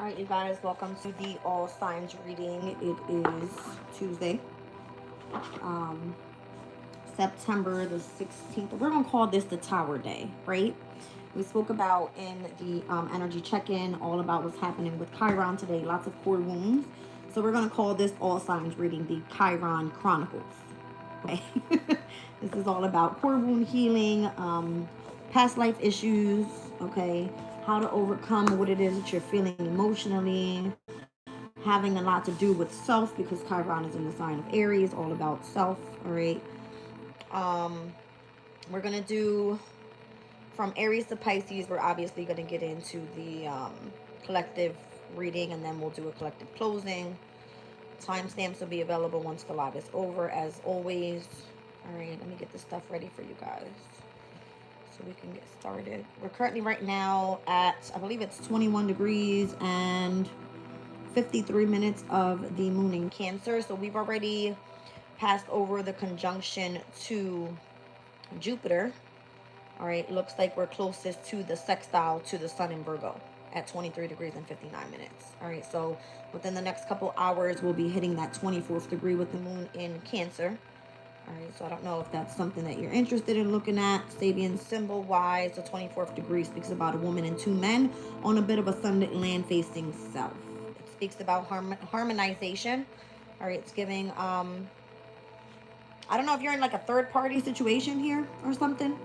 All right, you guys, welcome to the all signs reading. It is Tuesday, um, September the 16th. We're gonna call this the Tower Day, right? We spoke about in the energy check-in all about what's happening with Chiron today. Lots of core wounds. So we're gonna call this all signs reading the Chiron Chronicles. Okay, this is all about core wound healing, past life issues. Okay, how to overcome what it is that you're feeling emotionally, having a lot to do with self because Chiron is in the sign of Aries, all about self. All right. We're gonna do from Aries to Pisces. We're obviously gonna get into the collective reading, and then we'll do a collective closing. Timestamps will be available once the live is over, as always. All right, let me get this stuff ready for you guys so we can get started. We're currently right now at, I believe it's 21 degrees and 53 minutes of the moon in Cancer. So we've already passed over the conjunction to Jupiter. All right, looks like we're closest to the sextile to the sun in Virgo at 23 degrees and 59 minutes. All right, so within the next couple hours, we'll be hitting that 24th degree with the moon in Cancer. All right, so I don't know if that's something that you're interested in looking at. Sabian symbol wise, the 24th degree speaks about a woman and two men on a bit of a ascendant land facing south. It speaks about harmonization. All right, it's giving, I don't know if you're in like a third party situation here or something,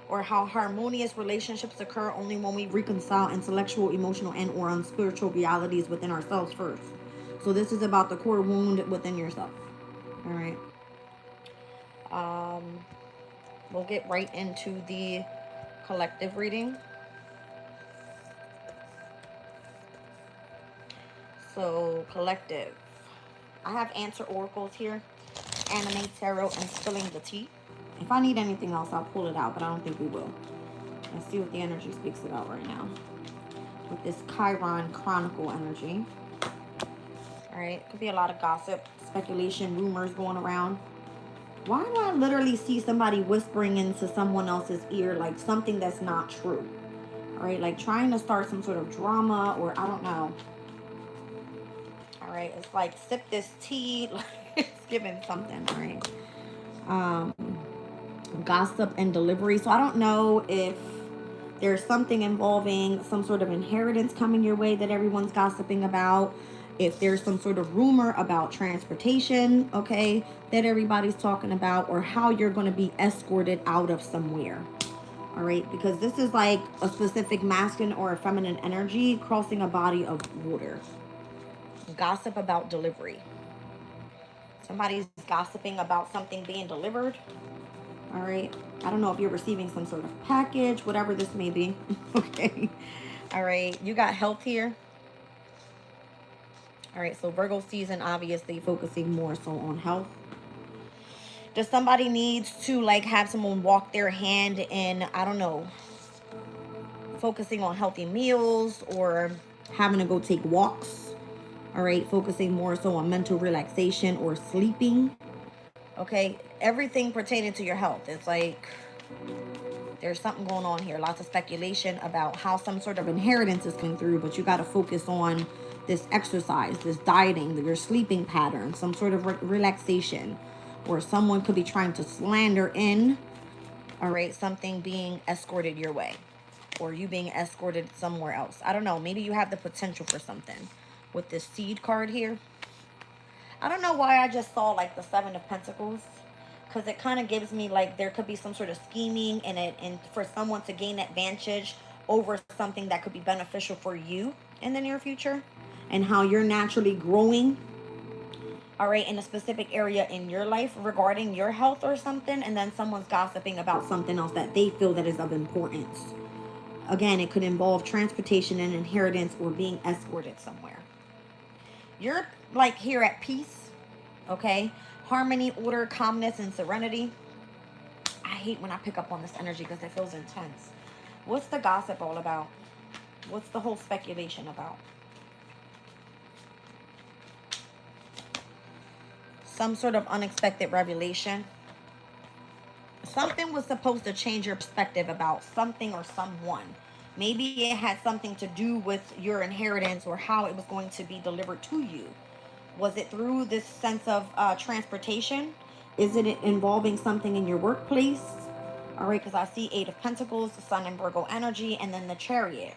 or how harmonious relationships occur only when we reconcile intellectual, emotional, and or spiritual realities within ourselves first. So this is about the core wound within yourself. All right. We'll get right into the collective reading. So collective, I have answer oracles here, animate tarot, and spilling the tea. If I need anything else, I'll pull it out, but I don't think we will. Let's see what the energy speaks about right now with this Chiron Chronicle energy. All right, could be a lot of gossip, speculation, rumors going around. Why do I literally see somebody whispering into someone else's ear like something that's not true? All right, like trying to start some sort of drama, or I don't know. All right, it's like sip this tea, like it's giving something. All right. Gossip and delivery. So I don't know if there's something involving some sort of inheritance coming your way that everyone's gossiping about. If there's some sort of rumor about transportation, okay, that everybody's talking about, or how you're going to be escorted out of somewhere. All right, because this is like a specific masculine or a feminine energy crossing a body of water. Gossip about delivery. Somebody's gossiping about something being delivered. All right, I don't know if you're receiving some sort of package, whatever this may be. Okay. All right, you got health here. All right, so Virgo season, obviously focusing more so on health. Does somebody needs to like have someone walk their hand in, I don't know, focusing on healthy meals or having to go take walks? All right, focusing more so on mental relaxation or sleeping. Okay, everything pertaining to your health. It's like there's something going on here. Lots of speculation about how some sort of inheritance is coming through, but you got to focus on this exercise, this dieting, your sleeping pattern, some sort of relaxation, or someone could be trying to slander in, all right, something being escorted your way, or you being escorted somewhere else. I don't know. Maybe you have the potential for something with this seed card here. I don't know why I just saw like the Seven of Pentacles, because it kind of gives me like there could be some sort of scheming in it, and for someone to gain advantage over something that could be beneficial for you in the near future, and how you're naturally growing, all right, in a specific area in your life regarding your health or something, and then someone's gossiping about something else that they feel that is of importance. Again, it could involve transportation and inheritance or being escorted somewhere. You're like here at peace, okay? Harmony, order, calmness, and serenity. I hate when I pick up on this energy because it feels intense. What's the gossip all about? What's the whole speculation about? Some sort of unexpected revelation. Something was supposed to change your perspective about something or someone. Maybe it had something to do with your inheritance or how it was going to be delivered to you. Was it through this sense of transportation? Is it involving something in your workplace? All right, because I see Eight of Pentacles, the Sun and Virgo energy, and then the Chariot.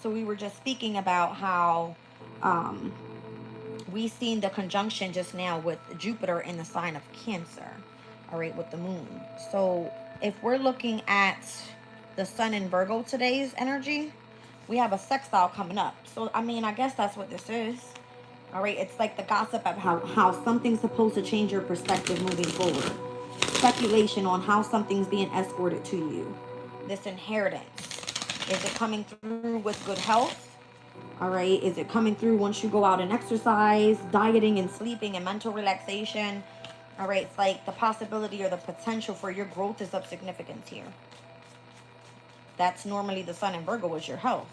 So we were just speaking about how we seen the conjunction just now with Jupiter in the sign of Cancer. All right, with the moon. So if we're looking at the Sun in Virgo today's energy, we have a sextile coming up. So, I mean, I guess that's what this is. All right, it's like the gossip of how something's supposed to change your perspective moving forward. Speculation on how something's being escorted to you. This inheritance. Is it coming through with good health? All right, is it coming through once you go out and exercise, dieting and sleeping and mental relaxation? All right, it's like the possibility or the potential for your growth is of significance here. That's normally the Sun in Virgo is your health.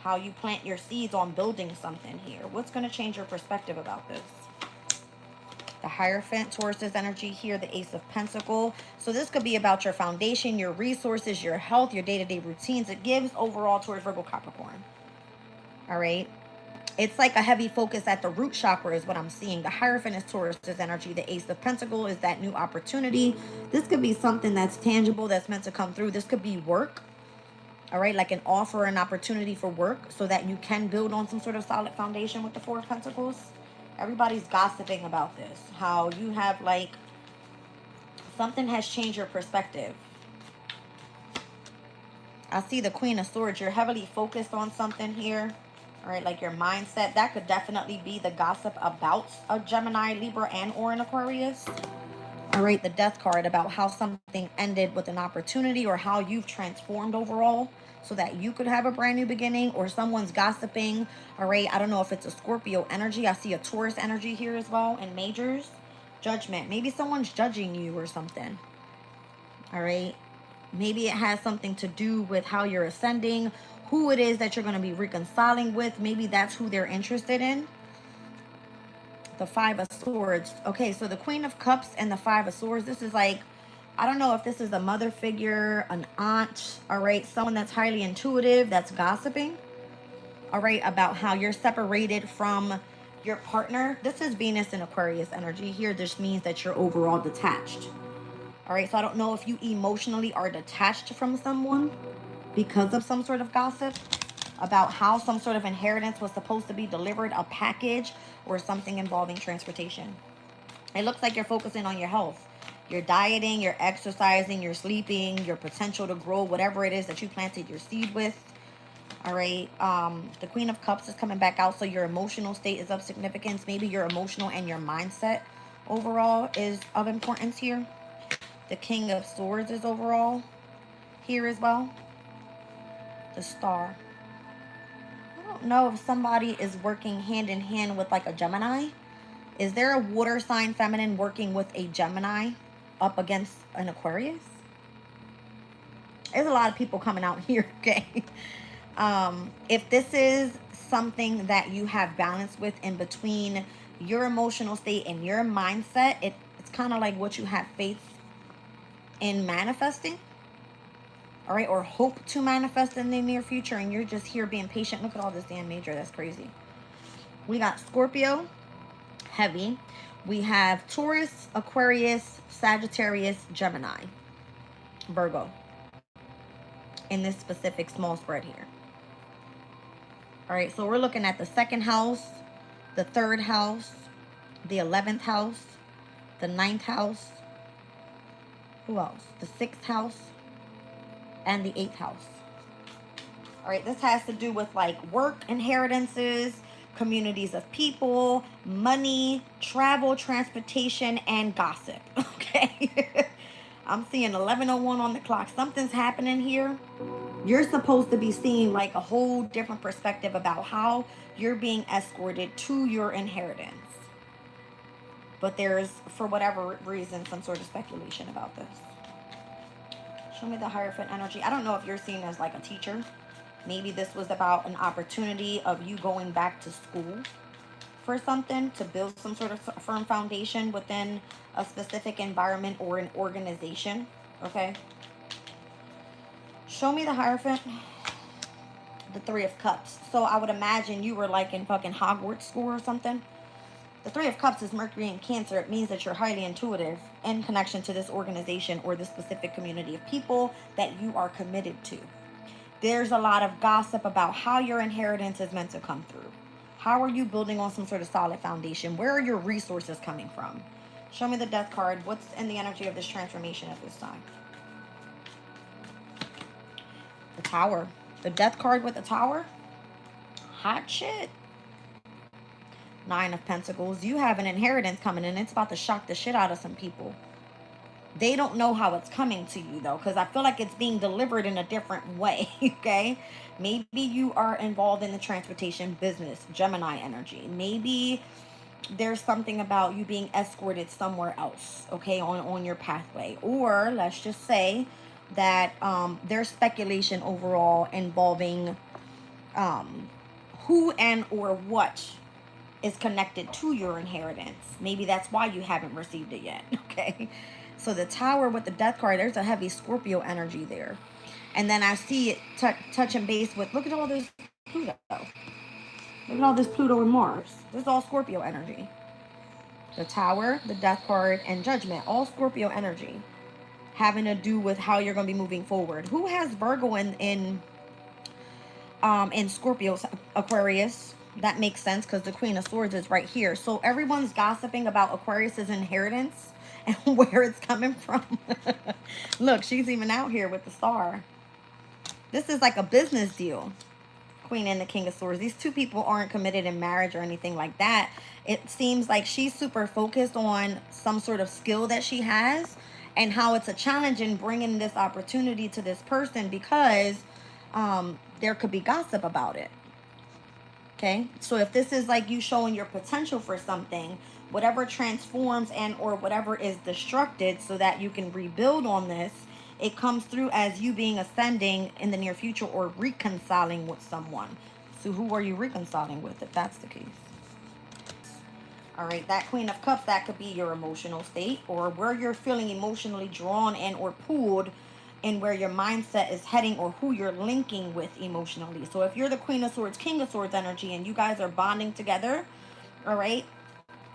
How you plant your seeds on building something here. What's going to change your perspective about this? The Hierophant, Taurus's energy here, the Ace of Pentacles. So this could be about your foundation, your resources, your health, your day-to-day routines. It gives overall towards Virgo, Capricorn. All right. It's like a heavy focus at the root chakra is what I'm seeing. The Hierophant is Taurus's energy. The Ace of Pentacles is that new opportunity. This could be something that's tangible that's meant to come through. This could be work. All right, like an offer, an opportunity for work so that you can build on some sort of solid foundation with the Four of Pentacles. Everybody's gossiping about this. How you have like, something has changed your perspective. I see the Queen of Swords. You're heavily focused on something here. All right, like your mindset. That could definitely be the gossip about a Gemini, Libra, and or an Aquarius. All right, the Death card about how something ended with an opportunity or how you've transformed overall so that you could have a brand new beginning, or someone's gossiping. All right, I don't know if it's a Scorpio energy. I see a Taurus energy here as well in majors. Judgment. Maybe someone's judging you or something. All right. Maybe it has something to do with how you're ascending, who it is that you're going to be reconciling with. Maybe that's who they're interested in. The Five of Swords. Okay, so the Queen of Cups and the Five of Swords. This is like, I don't know if this is a mother figure, an aunt, all right, someone that's highly intuitive, that's gossiping, all right, about how you're separated from your partner. This is Venus and Aquarius energy here. This means that you're overall detached. All right, so I don't know if you emotionally are detached from someone because of some sort of gossip about how some sort of inheritance was supposed to be delivered, a package, or something involving transportation. It looks like you're focusing on your health. You're dieting, you're exercising, you're sleeping, your potential to grow, whatever it is that you planted your seed with. All right, the Queen of Cups is coming back out, so your emotional state is of significance. Maybe your emotional and your mindset overall is of importance here. The King of Swords is overall here as well. The Star. I don't know if somebody is working hand in hand with like a Gemini. Is there a water sign feminine working with a Gemini up against an Aquarius? There's a lot of people coming out here, okay? If this is something that you have balance with in between your emotional state and your mindset, it's kind of like what you have faith in manifesting, all right, or hope to manifest in the near future, and you're just here being patient. Look at all this damn major. That's crazy. We got Scorpio, heavy. We have Taurus, Aquarius, Sagittarius, Gemini, Virgo in this specific small spread here. All right, so we're looking at the second house, the third house, the 11th house, the 9th house. Who else? The 6th house and the 8th house. All right, this has to do with like work, inheritances, communities of people, money, travel, transportation, and gossip. Okay. I'm seeing 11:01 on the clock. Something's happening here. You're supposed to be seeing like a whole different perspective about how you're being escorted to your inheritance. But there's, for whatever reason, some sort of speculation about this. Show me the Hierophant energy. I don't know if you're seen as like a teacher. Maybe this was about an opportunity of you going back to school for something to build some sort of firm foundation within a specific environment or an organization. Okay. Show me the Hierophant. the Three of Cups. So I would imagine you were like in fucking Hogwarts school or something. The Three of Cups is Mercury in Cancer. It means that you're highly intuitive in connection to this organization or this specific community of people that you are committed to. There's a lot of gossip about how your inheritance is meant to come through. How are you building on some sort of solid foundation? Where are your resources coming from? Show me the Death card. What's in the energy of this transformation at this time? The Tower. The Death card with the Tower. Hot shit. Nine of Pentacles. You have an inheritance coming in. It's about to shock the shit out of some people. They don't know how it's coming to you, though, because I feel like it's being delivered in a different way, okay? Maybe you are involved in the transportation business, Gemini energy. Maybe there's something about you being escorted somewhere else, okay, on your pathway. Or let's just say that there's speculation overall involving who and or what is connected to your inheritance. Maybe that's why you haven't received it yet, okay? So the Tower with the Death card, there's a heavy Scorpio energy there. And then I see it touching base with, look at all this Pluto. Look at all this Pluto and Mars. This is all Scorpio energy. The Tower, the Death card, and Judgment, all Scorpio energy. Having to do with how you're going to be moving forward. Who has Virgo in Scorpio? Aquarius. That makes sense because the Queen of Swords is right here. So everyone's gossiping about Aquarius's inheritance and where it's coming from. Look, she's even out here with the star. This is like a business deal. Queen and the King of Swords. These two people aren't committed in marriage or anything like that. It seems like she's super focused on some sort of skill that she has and how it's a challenge in bringing this opportunity to this person because there could be gossip about it. Okay, so if this is like you showing your potential for something, whatever transforms and or whatever is destructed so that you can rebuild on this, it comes through as you being ascending in the near future or reconciling with someone. So who are you reconciling with if that's the case? All right, that Queen of Cups, that could be your emotional state or where you're feeling emotionally drawn and or pulled and where your mindset is heading or who you're linking with emotionally. So if you're the Queen of Swords, King of Swords energy and you guys are bonding together, all right,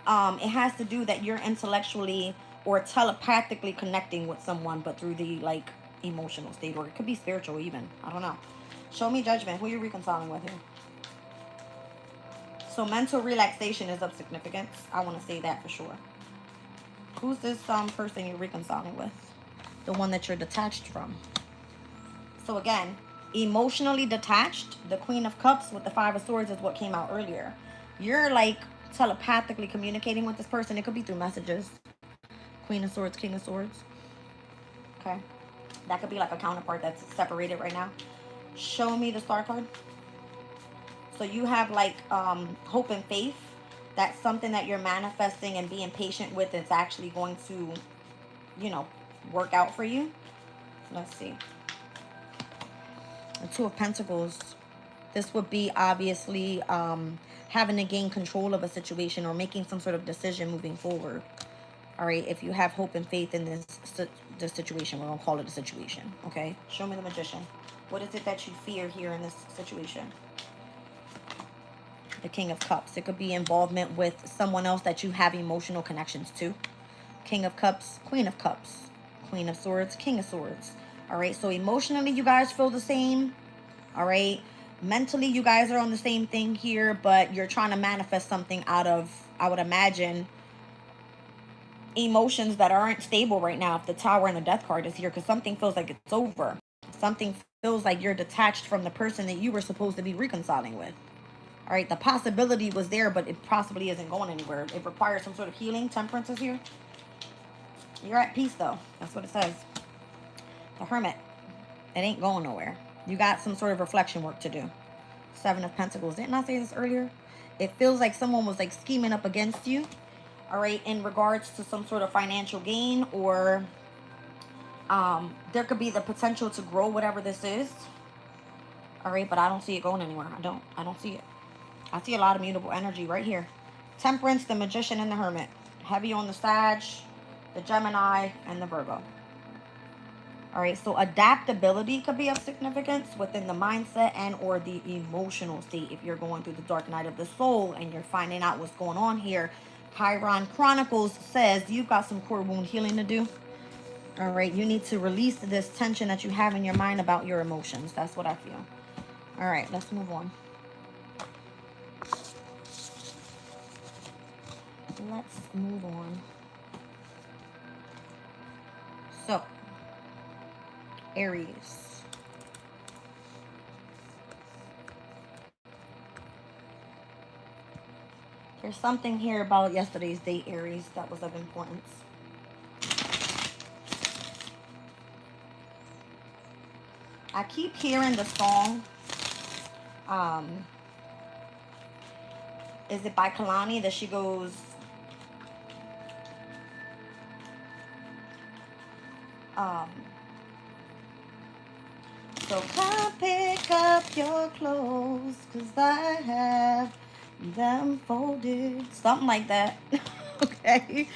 it has to do that you're intellectually or telepathically connecting with someone, but through the like emotional state, or it could be spiritual even. I don't know. Show me Judgment. Who are you reconciling with here? So mental relaxation is of significance. I want to say that for sure. Who's this person you're reconciling with? The one that you're detached from. So again, emotionally detached, the Queen of Cups with the Five of Swords is what came out earlier. You're like telepathically communicating with this person. It could be through messages. Queen of Swords, King of Swords. Okay. That could be like a counterpart that's separated right now. Show me the star card. So you have like hope and faith. That's something that you're manifesting and being patient with. It's actually going to, you know, work out for you. Let's see. The Two of Pentacles. This would be obviously having to gain control of a situation or making some sort of decision moving forward. All right, if you have hope and faith in this situation, we're going to call it a situation, okay? Show me the Magician. What is it that you fear here in this situation? The King of Cups. It could be involvement with someone else that you have emotional connections to. King of Cups, Queen of Cups. Queen of Swords, King of Swords. All right, so emotionally, you guys feel the same. All right, mentally, you guys are on the same thing here, but you're trying to manifest something out of, I would imagine, emotions that aren't stable right now. If the Tower and the Death card is here, because something feels like it's over. Something feels like you're detached from the person that you were supposed to be reconciling with. All right, the possibility was there, but it possibly isn't going anywhere. It requires some sort of healing. Temperance is here. You're at peace, though. That's what it says. The Hermit. It ain't going nowhere. You got some sort of reflection work to do. Seven of Pentacles. Didn't I say this earlier? It feels like someone was like scheming up against you. All right, in regards to some sort of financial gain, or there could be the potential to grow whatever this is. All right, but I don't see it going anywhere. I don't see it. I see a lot of mutable energy right here. Temperance, the Magician, and the Hermit. Heavy on the Sag, the Gemini, and the Virgo. All right, so adaptability could be of significance within the mindset and or the emotional state. If you're going through the dark night of the soul and you're finding out what's going on here, Chiron Chronicles says you've got some core wound healing to do. All right, you need to release this tension that you have in your mind about your emotions. That's what I feel. All right, let's move on. Let's move on. So, Aries. There's something here about yesterday's date, Aries, that was of importance. I keep hearing the song. Is it by Kalani that she goes, so come pick up your clothes, 'cause I have them folded. Something like that. Okay.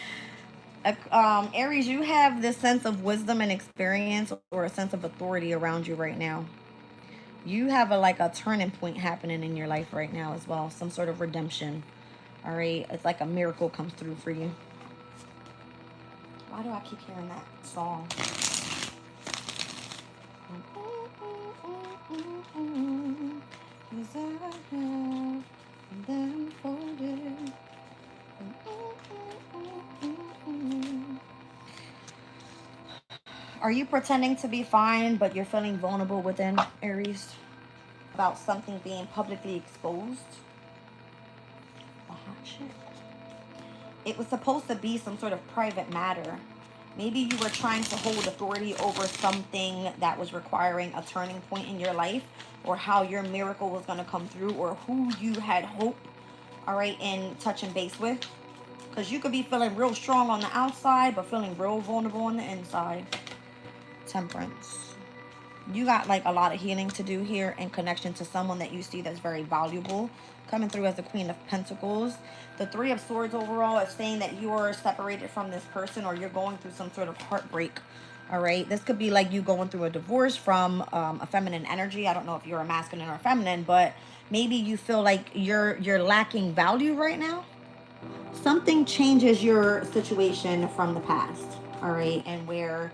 Aries, you have this sense of wisdom and experience or a sense of authority around you right now. You have like a turning point happening in your life right now as well. Some sort of redemption. All right. It's like a miracle comes through for you. Why do I keep hearing that song? Are you pretending to be fine, but you're feeling vulnerable within, Aries? About something being publicly exposed? The hot shit. It was supposed to be some sort of private matter. Maybe you were trying to hold authority over something that was requiring a turning point in your life, or how your miracle was going to come through, or who you had hope, all right, in touching base with. Because you could be feeling real strong on the outside, but feeling real vulnerable on the inside. Temperance. You got like a lot of healing to do here in connection to someone that you see that's very valuable, coming through as the Queen of Pentacles. The Three of Swords overall is saying that you're separated from this person, or you're going through some sort of heartbreak. All right, this could be like you going through a divorce from a feminine energy. I don't know if you're a masculine or feminine, but maybe you feel like you're lacking value right now. Something changes your situation from the past. All right, and where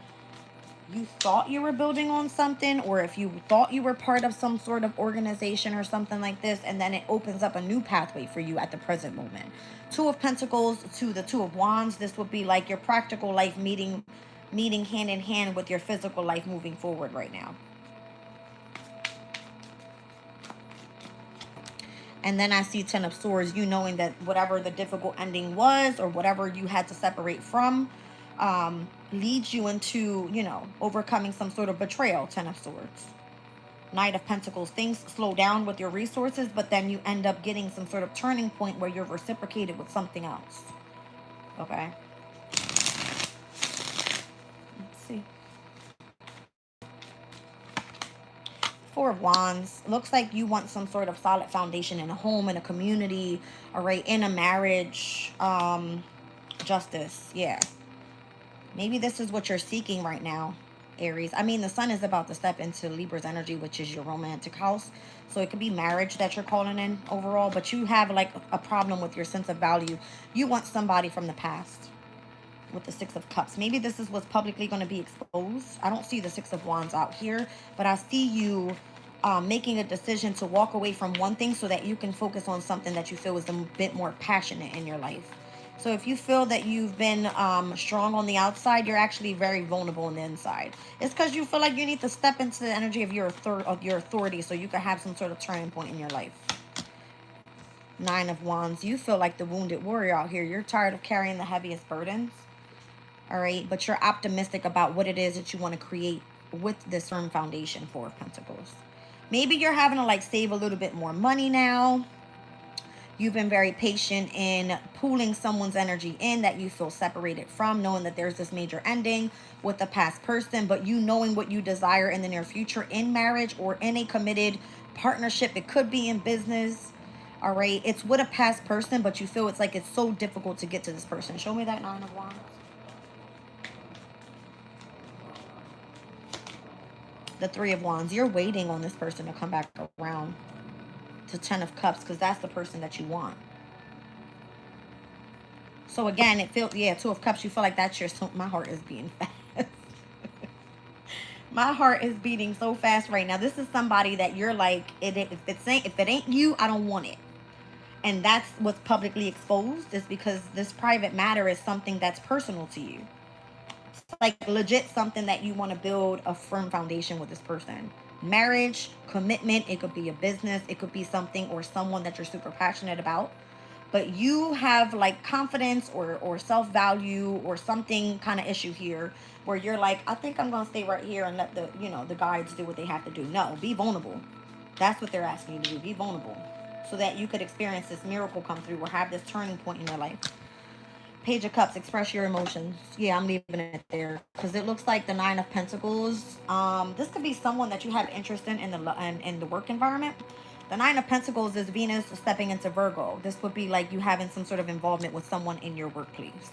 you thought you were building on something, or if you thought you were part of some sort of organization or something like this, and then it opens up a new pathway for you at the present moment. Two of Pentacles to the Two of Wands. This would be like your practical life meeting hand in hand with your physical life moving forward right now. And then I see Ten of Swords, you knowing that whatever the difficult ending was, or whatever you had to separate from, leads you into, you know, overcoming some sort of betrayal. Ten of Swords. Knight of Pentacles. Things slow down with your resources, but then you end up getting some sort of turning point where you're reciprocated with something else. Okay. Let's see. Four of Wands. Looks like you want some sort of solid foundation in a home, in a community, all right, in a marriage. Justice. Yeah. Maybe this is what you're seeking right now, Aries. I mean, the sun is about to step into Libra's energy, which is your romantic house. So it could be marriage that you're calling in overall, but you have like a problem with your sense of value. You want somebody from the past with the Six of Cups. Maybe this is what's publicly going to be exposed. I don't see the Six of Wands out here, but I see you making a decision to walk away from one thing so that you can focus on something that you feel is a bit more passionate in your life. So if you feel that you've been strong on the outside, you're actually very vulnerable on the inside. It's because you feel like you need to step into the energy of your authority so you can have some sort of turning point in your life. Nine of Wands. You feel like the wounded warrior out here. You're tired of carrying the heaviest burdens. All right. But you're optimistic about what it is that you want to create with this firm foundation. Four of Pentacles. Maybe you're having to like save a little bit more money now. You've been very patient in pulling someone's energy in that you feel separated from, knowing that there's this major ending with the past person, but you knowing what you desire in the near future in marriage or in a committed partnership. It could be in business. All right. It's with a past person, but you feel it's like it's so difficult to get to this person. Show me that Nine of Wands. The Three of Wands. You're waiting on this person to come back around. To Ten of Cups, because that's the person that you want. So again, it feels, yeah, Two of Cups, you feel like that's your, my heart is beating fast. My heart is beating so fast right now. This is somebody that you're like, if it ain't you, I don't want it. And that's what's publicly exposed, is because this private matter is something that's personal to you. It's like legit something that you want to build a firm foundation with this person. Marriage, commitment, it could be a business, it could be something or someone that you're super passionate about. But you have like confidence or self-value or something kind of issue here where you're like, I think I'm going to stay right here and let the, you know, the guides do what they have to do. No, be vulnerable. That's what they're asking you to do. Be vulnerable so that you could experience this miracle come through or have this turning point in your life. Page of Cups, express your emotions. Yeah, I'm leaving it there because it looks like the Nine of Pentacles. This could be someone that you have interest in the work environment. The Nine of Pentacles is Venus stepping into Virgo. This would be like you having some sort of involvement with someone in your workplace.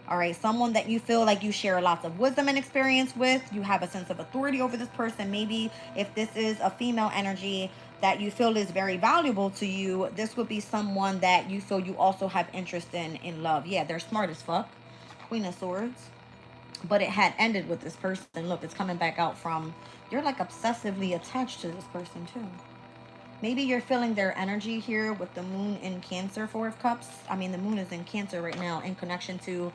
All right, someone that you feel like you share lots of wisdom and experience with. You have a sense of authority over this person. Maybe if this is a female energy that you feel is very valuable to you, this would be someone that you feel you also have interest in love. Yeah, they're smart as fuck. Queen of Swords. But it had ended with this person. Look, it's coming back out from, you're like obsessively attached to this person too. Maybe you're feeling their energy here with the moon in Cancer, Four of Cups. I mean, the moon is in Cancer right now in connection to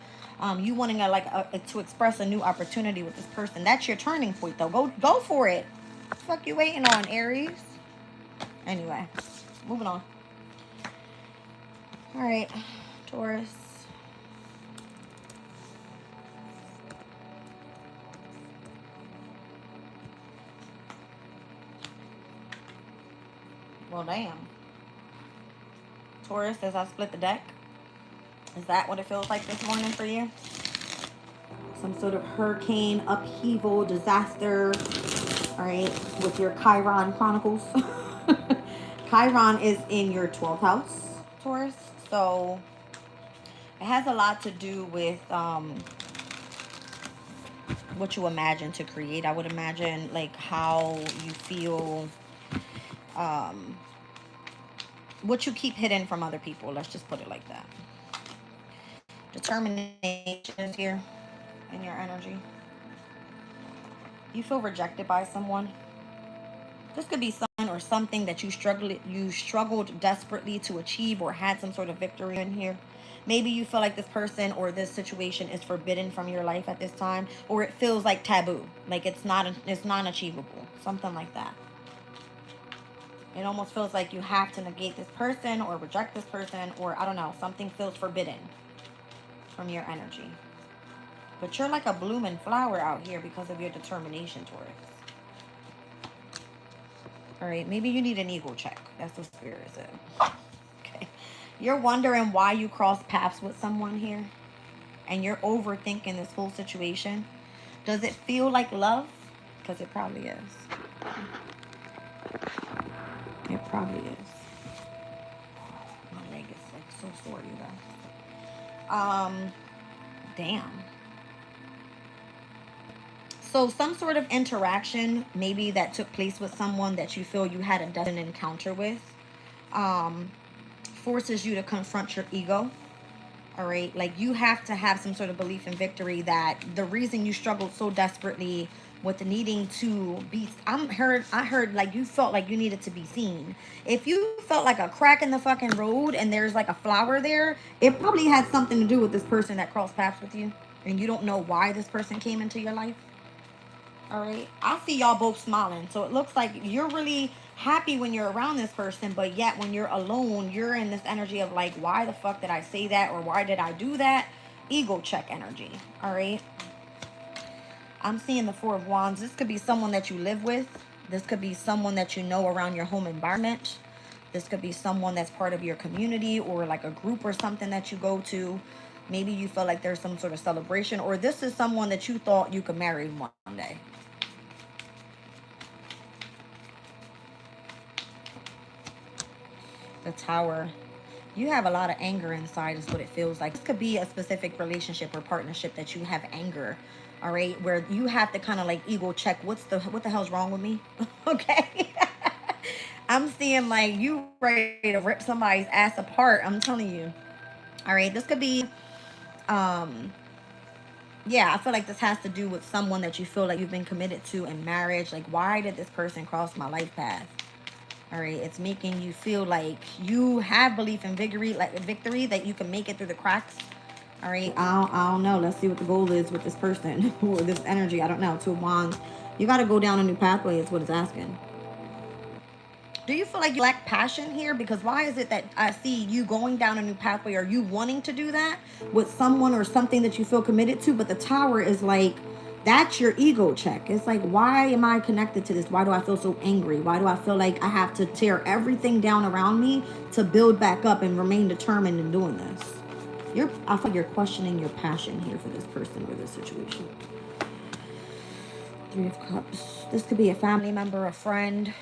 you wanting to express a new opportunity with this person. That's your turning point, though. Go for it. What the fuck you waiting on, Aries? Anyway, moving on. All right, Taurus. Well, damn. Taurus, as I split the deck, is that what it feels like this morning for you? Some sort of hurricane, upheaval, disaster. All right, with your Chiron Chronicles. Chiron is in your 12th house, Taurus. So it has a lot to do with what you imagine to create. I would imagine like how you feel, what you keep hidden from other people. Let's just put it like that. Determination is here in your energy. You feel rejected by someone. This could be someone or something that you struggled desperately to achieve or had some sort of victory in here. Maybe you feel like this person or this situation is forbidden from your life at this time, or it feels like taboo, like it's non-achievable, something like that. It almost feels like you have to negate this person or reject this person, or I don't know, something feels forbidden from your energy. But you're like a blooming flower out here because of your determination, Taurus. All right, maybe you need an ego check. That's what Spirit said. Okay. You're wondering why you cross paths with someone here. And you're overthinking this whole situation. Does it feel like love? Because it probably is. It probably is. My leg is like so sore, you guys. Damn. So some sort of interaction, maybe that took place with someone that you feel you had a destined encounter with, forces you to confront your ego. All right, like you have to have some sort of belief in victory, that the reason you struggled so desperately with needing to be, I heard like you felt like you needed to be seen. If you felt like a crack in the fucking road and there's like a flower there, it probably had something to do with this person that crossed paths with you, and you don't know why this person came into your life. All right, I see y'all both smiling, so it looks like you're really happy when you're around this person, but yet when you're alone, you're in this energy of like, why the fuck did I say that, or why did I do that? Ego check energy. All right, I'm seeing the Four of Wands. This could be someone that you live with. This could be someone that you know around your home environment. This could be someone that's part of your community or like a group or something that you go to. Maybe you feel like there's some sort of celebration, or this is someone that you thought you could marry one day. The Tower. You have a lot of anger inside is what it feels like. This could be a specific relationship or partnership that you have anger All right, where you have to kind of like ego check what the hell's wrong with me. Okay. I'm seeing like you ready to rip somebody's ass apart. I'm telling you. All right, this could be yeah, I feel like this has to do with someone that you feel like you've been committed to in marriage. Like, why did this person cross my life path? All right, it's making you feel like you have belief in victory, that you can make it through the cracks. All right, I don't know. Let's see what the goal is with this person or this energy. I don't know. Two of Wands. You got to go down a new pathway is what it's asking. Do you feel like you lack passion here? Because why is it that I see you going down a new pathway, or you wanting to do that with someone or something that you feel committed to? But the Tower is like, that's your ego check. It's like, why am I connected to this? Why do I feel so angry? Why do I feel like I have to tear everything down around me to build back up and remain determined in doing this? I feel like you're questioning your passion here for this person or this situation. Three of Cups. This could be a family member, a friend.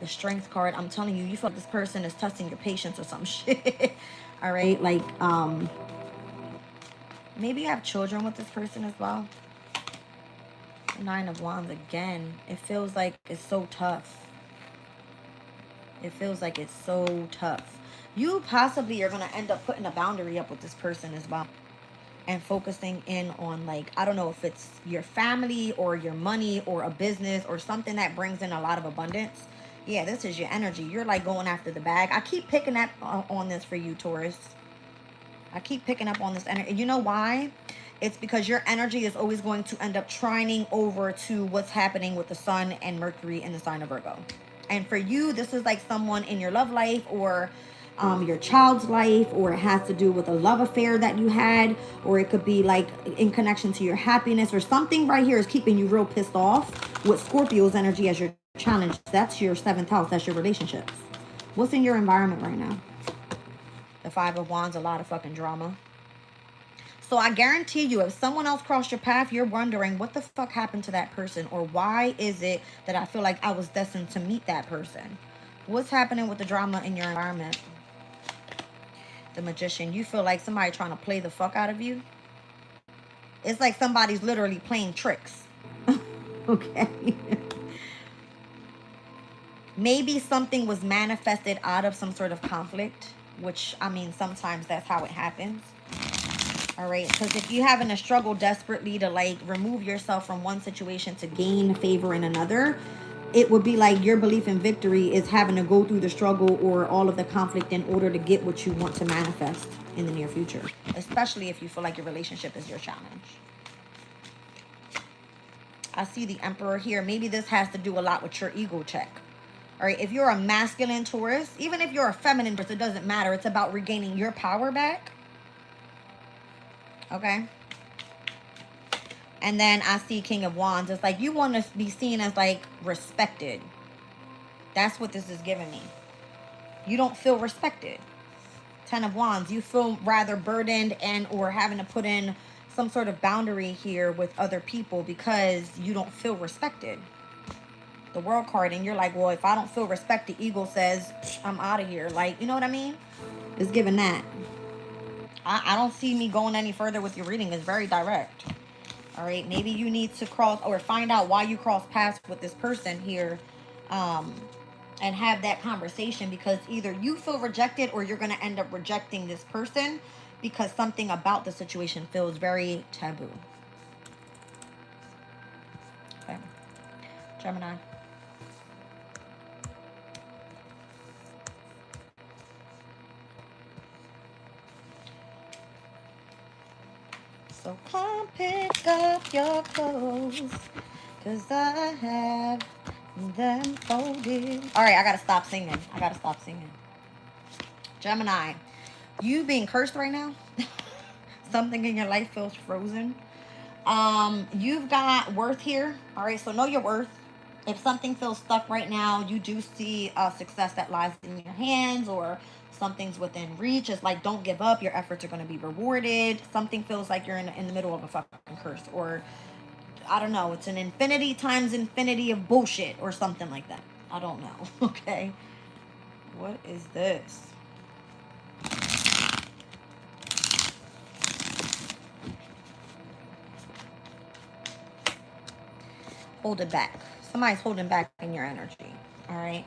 The Strength card, I'm telling you, you feel like this person is testing your patience or some shit. All right, like maybe you have children with this person as well. Nine of Wands again. It feels like it's so tough. It feels like it's so tough. You possibly are going to end up putting a boundary up with this person as well, and focusing in on, like, I don't know if it's your family or your money or a business or something that brings in a lot of abundance. Yeah, this is your energy. You're like going after the bag. I keep picking up on this for you, Taurus. I keep picking up on this energy. You know why? It's because your energy is always going to end up trining over to what's happening with the Sun and Mercury in the sign of Virgo. And for you, this is like someone in your love life, or your child's life, or it has to do with a love affair that you had, or it could be like in connection to your happiness, or something right here is keeping you real pissed off with Scorpio's energy as your challenge. That's your 7th house. That's your relationships. What's in your environment right now? The Five of Wands, a lot of fucking drama. So I guarantee you, if someone else crossed your path, you're wondering what the fuck happened to that person, or why is it that I feel like I was destined to meet that person? What's happening with the drama in your environment? The Magician, you feel like somebody trying to play the fuck out of you. It's like somebody's literally playing tricks. Okay. Maybe something was manifested out of some sort of conflict, which, I mean, sometimes that's how it happens. All right, because if you're having to struggle desperately to like remove yourself from one situation to gain favor in another, it would be like your belief in victory is having to go through the struggle or all of the conflict in order to get what you want to manifest in the near future, especially if you feel like your relationship is your challenge. I see the Emperor here. Maybe this has to do a lot with your ego check. All right, if you're a masculine Taurus, even if you're a feminine Taurus, it doesn't matter. It's about regaining your power back. Okay. And then I see King of Wands. It's like you want to be seen as like respected. That's what this is giving me. You don't feel respected. 10 of Wands. You feel rather burdened and or having to put in some sort of boundary here with other people because you don't feel respected. The World card, and you're like, well, if I don't feel respect, the ego says I'm out of here. Like, you know what I mean? It's giving that. I don't see me going any further with your reading. It's very direct. All right, maybe you need to cross or find out why you cross paths with this person here, and have that conversation, because either you feel rejected or you're going to end up rejecting this person because something about the situation feels very taboo. Okay, Gemini. So come pick up your clothes, 'cause I have them folded. All right, I gotta stop singing. Gemini, you being cursed right now? Something in your life feels frozen. You've got worth here. All right, so know your worth. If something feels stuck right now, you do see a success that lies in your hands, or something's within reach. It's like, don't give up. Your efforts are going to be rewarded. Something feels like you're in the middle of a fucking curse, or I don't know. It's an infinity times infinity of bullshit or something like that. I don't know. Okay. What is this? Hold it back. Somebody's holding back in your energy. All right.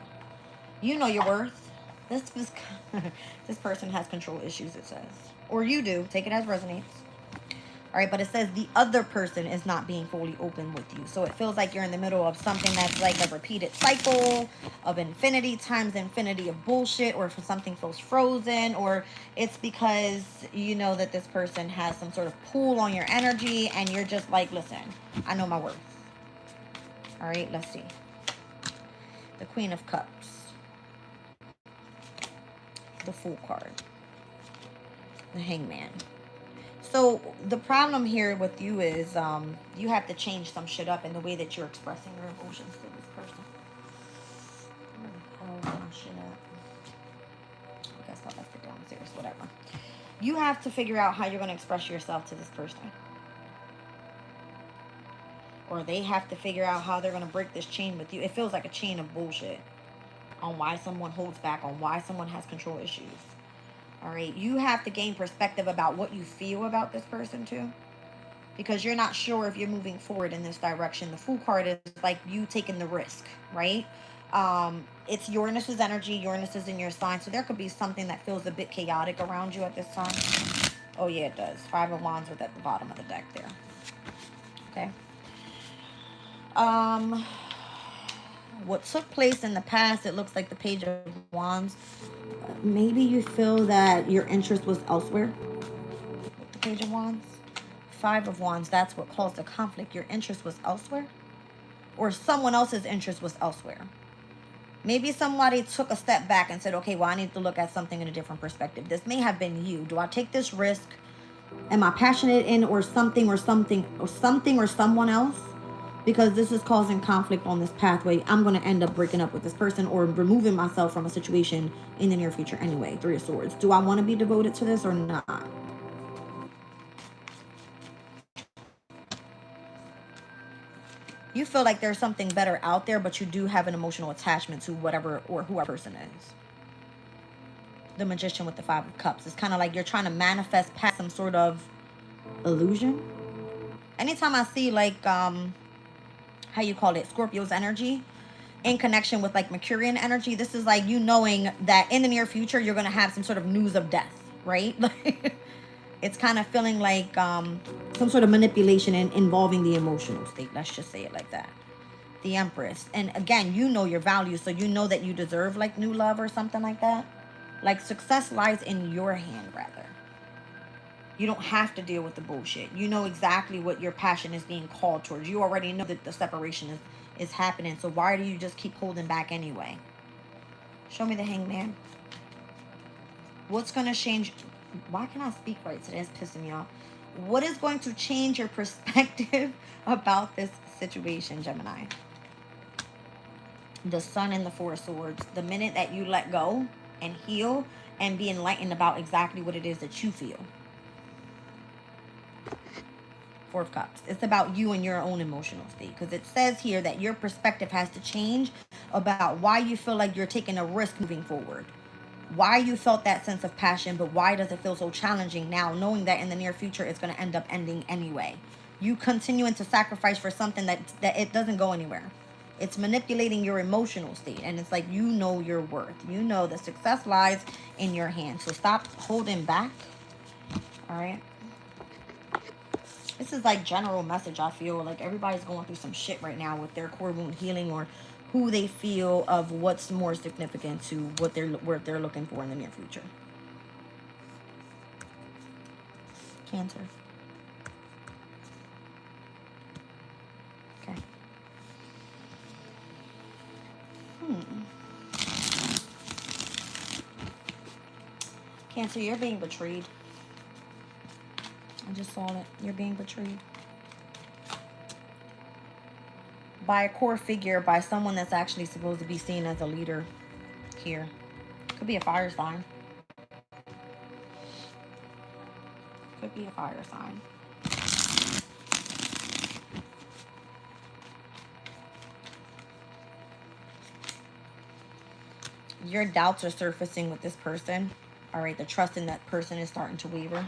You know your worth. This person has control issues, it says. Or you do. Take it as resonates. All right, but it says the other person is not being fully open with you. So it feels like you're in the middle of something that's like a repeated cycle of infinity times infinity of bullshit, or if something feels frozen, or it's because you know that this person has some sort of pull on your energy and you're just like, listen, I know my worth. All right, let's see. The Queen of Cups. The Fool card. The Hangman. So the problem here with you is you have to change some shit up in the way that you're expressing your emotions to this person. Where the hell is my shit at? I guess I'll left it downstairs, whatever. You have to figure out how you're going to express yourself to this person. Or they have to figure out how they're going to break this chain with you. It feels like a chain of bullshit on why someone holds back, on why someone has control issues. All right, you have to gain perspective about what you feel about this person too, because you're not sure if you're moving forward in this direction. The Fool card is like you taking the risk, right? It's Uranus's energy. Uranus is in your sign, so there could be something that feels a bit chaotic around you at this time. Oh yeah, it does. 5 of Wands was at the bottom of the deck there. Okay. What took place in the past, it looks like the Page of Wands. Maybe you feel that your interest was elsewhere. With the Page of Wands. 5 of Wands, that's what caused the conflict. Your interest was elsewhere. Or someone else's interest was elsewhere. Maybe somebody took a step back and said, okay, well, I need to look at something in a different perspective. This may have been you. Do I take this risk? Am I passionate in or something or someone else? Because this is causing conflict on this pathway. I'm going to end up breaking up with this person or removing myself from a situation in the near future anyway. 3 of Swords. Do I want to be devoted to this or not? You feel like there's something better out there, but you do have an emotional attachment to whatever or who our person is. The Magician with the 5 of Cups. It's kind of like you're trying to manifest past some sort of illusion. Anytime I see like, how you call it, Scorpio's energy in connection with like Mercurian energy, this is like you knowing that in the near future you're going to have some sort of news of death, right? It's kind of feeling like some sort of manipulation involving the emotional state. Let's just say it like that. The Empress. And again, you know your value, so you know that you deserve like new love or something like that. Like success lies in your hand, rather. You don't have to deal with the bullshit. You know exactly what your passion is being called towards. You already know that the separation is happening. So why do you just keep holding back anyway? Show me the Hangman. What's going to change? Why can I speak right today? It's pissing me off. What is going to change your perspective about this situation, Gemini? The Sun and the 4 of Swords. The minute that you let go and heal and be enlightened about exactly what it is that you feel. 4 of Cups. It's about you and your own emotional state. Because it says here that your perspective has to change about why you feel like you're taking a risk moving forward. Why you felt that sense of passion, but why does it feel so challenging now, knowing that in the near future it's going to end up ending anyway? You continuing to sacrifice for something that it doesn't go anywhere. It's manipulating your emotional state. And it's like, you know your worth. You know the success lies in your hands. So stop holding back. All right. This is like general message. I feel like everybody's going through some shit right now with their core wound healing, or who they feel of what's more significant to what they're looking for in the near future. Cancer. Okay. Cancer, you're being betrayed. I just saw it. You're being betrayed. By a core figure, by someone that's actually supposed to be seen as a leader here. Could be a fire sign. Could be a fire sign. Your doubts are surfacing with this person. All right, the trust in that person is starting to waver.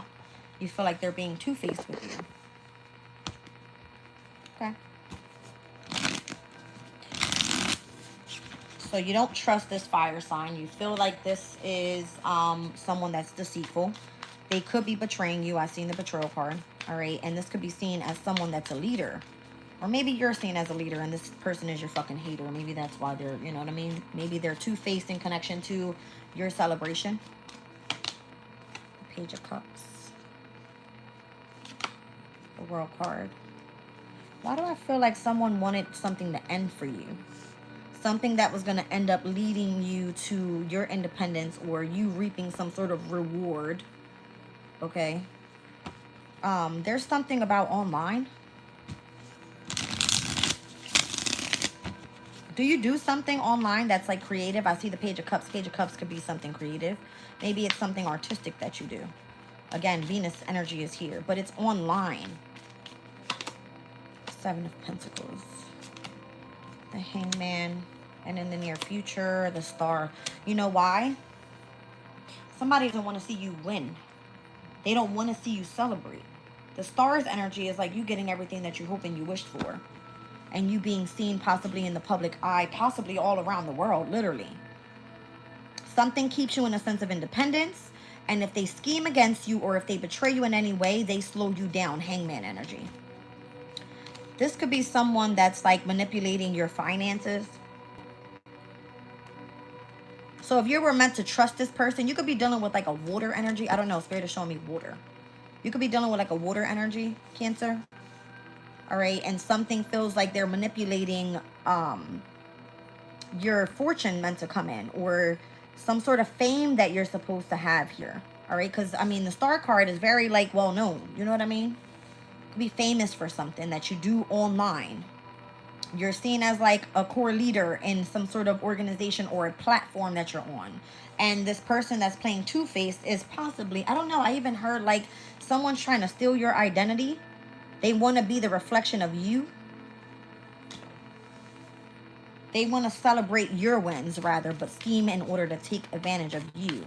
You feel like they're being two-faced with you. Okay. So you don't trust this fire sign. You feel like this is someone that's deceitful. They could be betraying you. I've seen the betrayal card. All right. And this could be seen as someone that's a leader. Or maybe you're seen as a leader and this person is your fucking hater. Maybe that's why they're, you know what I mean? Maybe they're two-faced in connection to your celebration. Page of Cups. The World card. Why do I feel like someone wanted something to end for you? Something that was going to end up leading you to your independence or you reaping some sort of reward. Okay. There's something about online. Do you do something online that's like creative? I see the Page of Cups. Page of Cups could be something creative. Maybe it's something artistic that you do. Again, Venus energy is here, but it's online. Seven of Pentacles. The Hangman. And in the near future, the Star. You know why? Somebody doesn't want to see you win. They don't want to see you celebrate. The Star's energy is like you getting everything that you hope and you wished for. And you being seen possibly in the public eye, possibly all around the world, literally. Something keeps you in a sense of independence. And if they scheme against you or if they betray you in any way, they slow you down. Hangman energy. This could be someone that's like manipulating your finances. So if you were meant to trust this person, you could be dealing with like a water energy. I don't know. Spirit is showing me water. You could be dealing with like a water energy, Cancer. All right. And something feels like they're manipulating your fortune meant to come in or some sort of fame that you're supposed to have here. All right. Because, I mean, the Star card is very like well known. You know what I mean? Could be famous for something that you do online. You're seen as like a core leader in some sort of organization or a platform that you're on. And this person that's playing two-faced is possibly, I don't know, I even heard like someone's trying to steal your identity. They want to be the reflection of you. They want to celebrate your wins rather, but scheme in order to take advantage of you.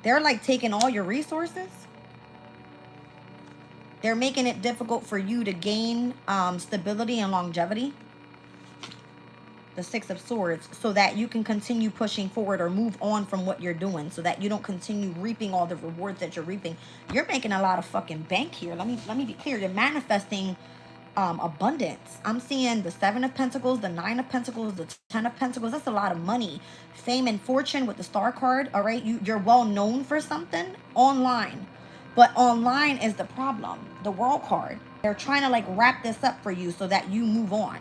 They're like taking all your resources. They're making it difficult for you to gain stability and longevity. The Six of Swords, so that you can continue pushing forward or move on from what you're doing, so that you don't continue reaping all the rewards that you're reaping. You're making a lot of fucking bank here. Let me be clear. You're manifesting abundance. I'm seeing the Seven of Pentacles, the Nine of Pentacles, the Ten of Pentacles. That's a lot of money, fame, and fortune with the Star card. All right, you're well known for something online. But online is the problem. The World card. They're trying to like wrap this up for you so that you move on.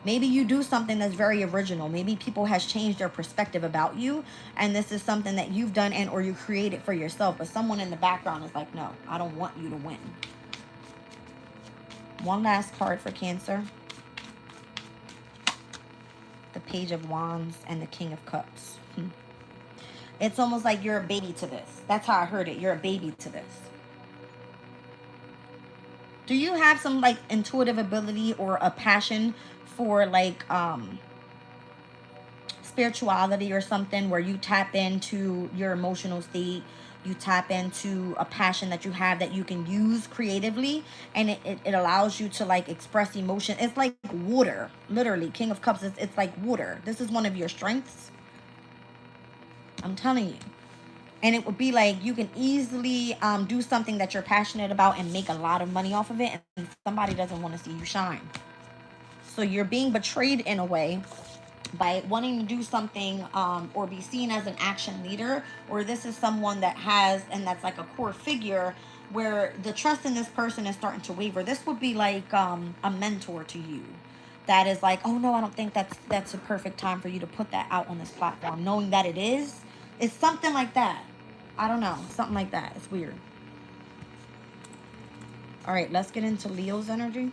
Maybe you do something that's very original. Maybe people has changed their perspective about you. And this is something that you've done and or you created for yourself. But someone in the background is like, no, I don't want you to win. One last card for Cancer. The Page of Wands and the King of Cups. It's almost like you're a baby to this. That's how I heard it. You're a baby to this. Do you have some like intuitive ability or a passion for like spirituality or something where you tap into your emotional state? You tap into a passion that you have that you can use creatively, and it allows you to like express emotion. It's like water, literally. King of Cups, it's like water. This is one of your strengths. I'm telling you. And it would be like you can easily do something that you're passionate about and make a lot of money off of it, and somebody doesn't want to see you shine. So you're being betrayed in a way by wanting to do something or be seen as an action leader, or this is someone that has, and that's like a core figure where the trust in this person is starting to waver. This would be like a mentor to you that is like, oh no, I don't think that's a perfect time for you to put that out on this platform, knowing that it is. It's something like that. I don't know, something like that. It's weird. All right, let's get into Leo's energy.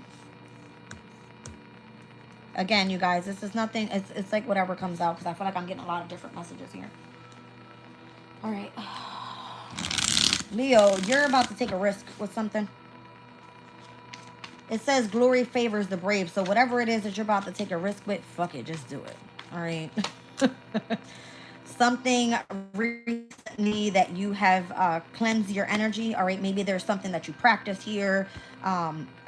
Again, you guys, this is nothing. It's like whatever comes out, because I feel like I'm getting a lot of different messages here. All right. Leo, you're about to take a risk with something. It says glory favors the brave. So whatever it is that you're about to take a risk with, fuck it, just do it. All right. Something recently that you have cleansed your energy. All right. Maybe there's something that you practice here.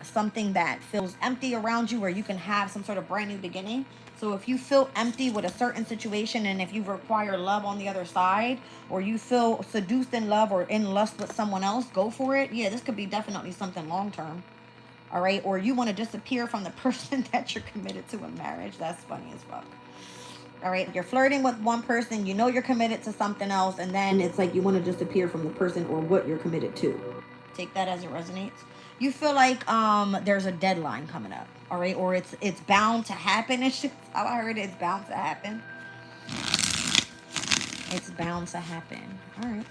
Something that feels empty around you where you can have some sort of brand new beginning. So if you feel empty with a certain situation, and if you require love on the other side, or you feel seduced in love or in lust with someone else, go for it. Yeah, this could be definitely something long-term. All right. Or you want to disappear from the person that you're committed to in marriage. That's funny as fuck. All right. You're flirting with one person, you know you're committed to something else, and then it's like you want to disappear from the person or what you're committed to. Take that as it resonates. You feel like there's a deadline coming up, all right, or it's bound to happen. It's just how I heard it. It's bound to happen. It's bound to happen. All right.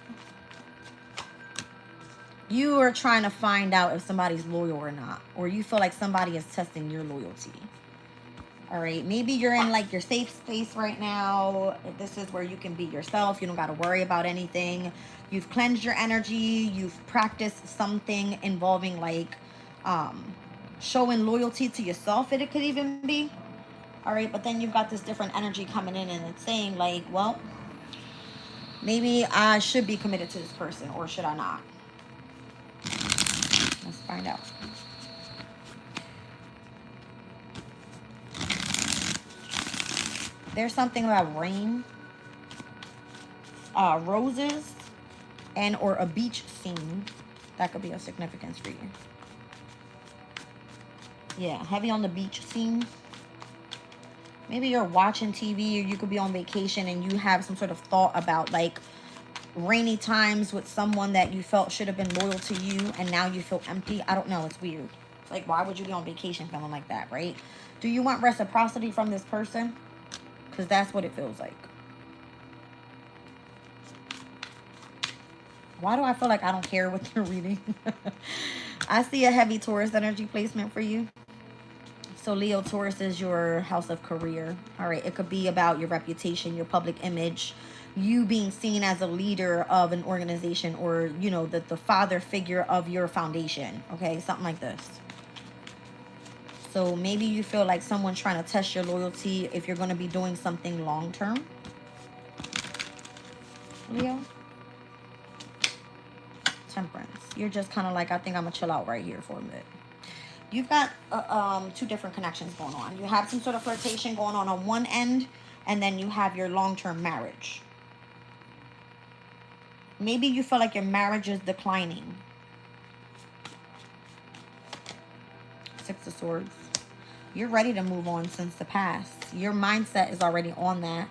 You are trying to find out if somebody's loyal or not, or you feel like somebody is testing your loyalty. All right, maybe you're in like your safe space right now. This is where you can be yourself. You don't got to worry about anything. You've cleansed your energy. You've practiced something involving like showing loyalty to yourself. It could even be. All right, but then you've got this different energy coming in, and it's saying like, well, maybe I should be committed to this person, or should I not? Let's find out. There's something about rain, roses, and or a beach scene. That could be a significance for you. Yeah, heavy on the beach scene. Maybe you're watching TV, or you could be on vacation and you have some sort of thought about like rainy times with someone that you felt should have been loyal to you, and now you feel empty. I don't know. It's weird. It's like, why would you be on vacation feeling like that, right? Do you want reciprocity from this person? Because that's what it feels like. Why do I feel like I don't care what you're reading? I see a heavy Taurus energy placement for you. So Leo, Taurus is your house of career. All right. It could be about your reputation, your public image, you being seen as a leader of an organization, or, you know, the father figure of your foundation. Okay. Something like this. So maybe you feel like someone's trying to test your loyalty if you're going to be doing something long term. Leo. Temperance. You're just kind of like, I think I'm going to chill out right here for a bit. You've got two different connections going on. You have some sort of flirtation going on one end, and then you have your long-term marriage. Maybe you feel like your marriage is declining. Six of Swords. You're ready to move on since the past. Your mindset is already on that.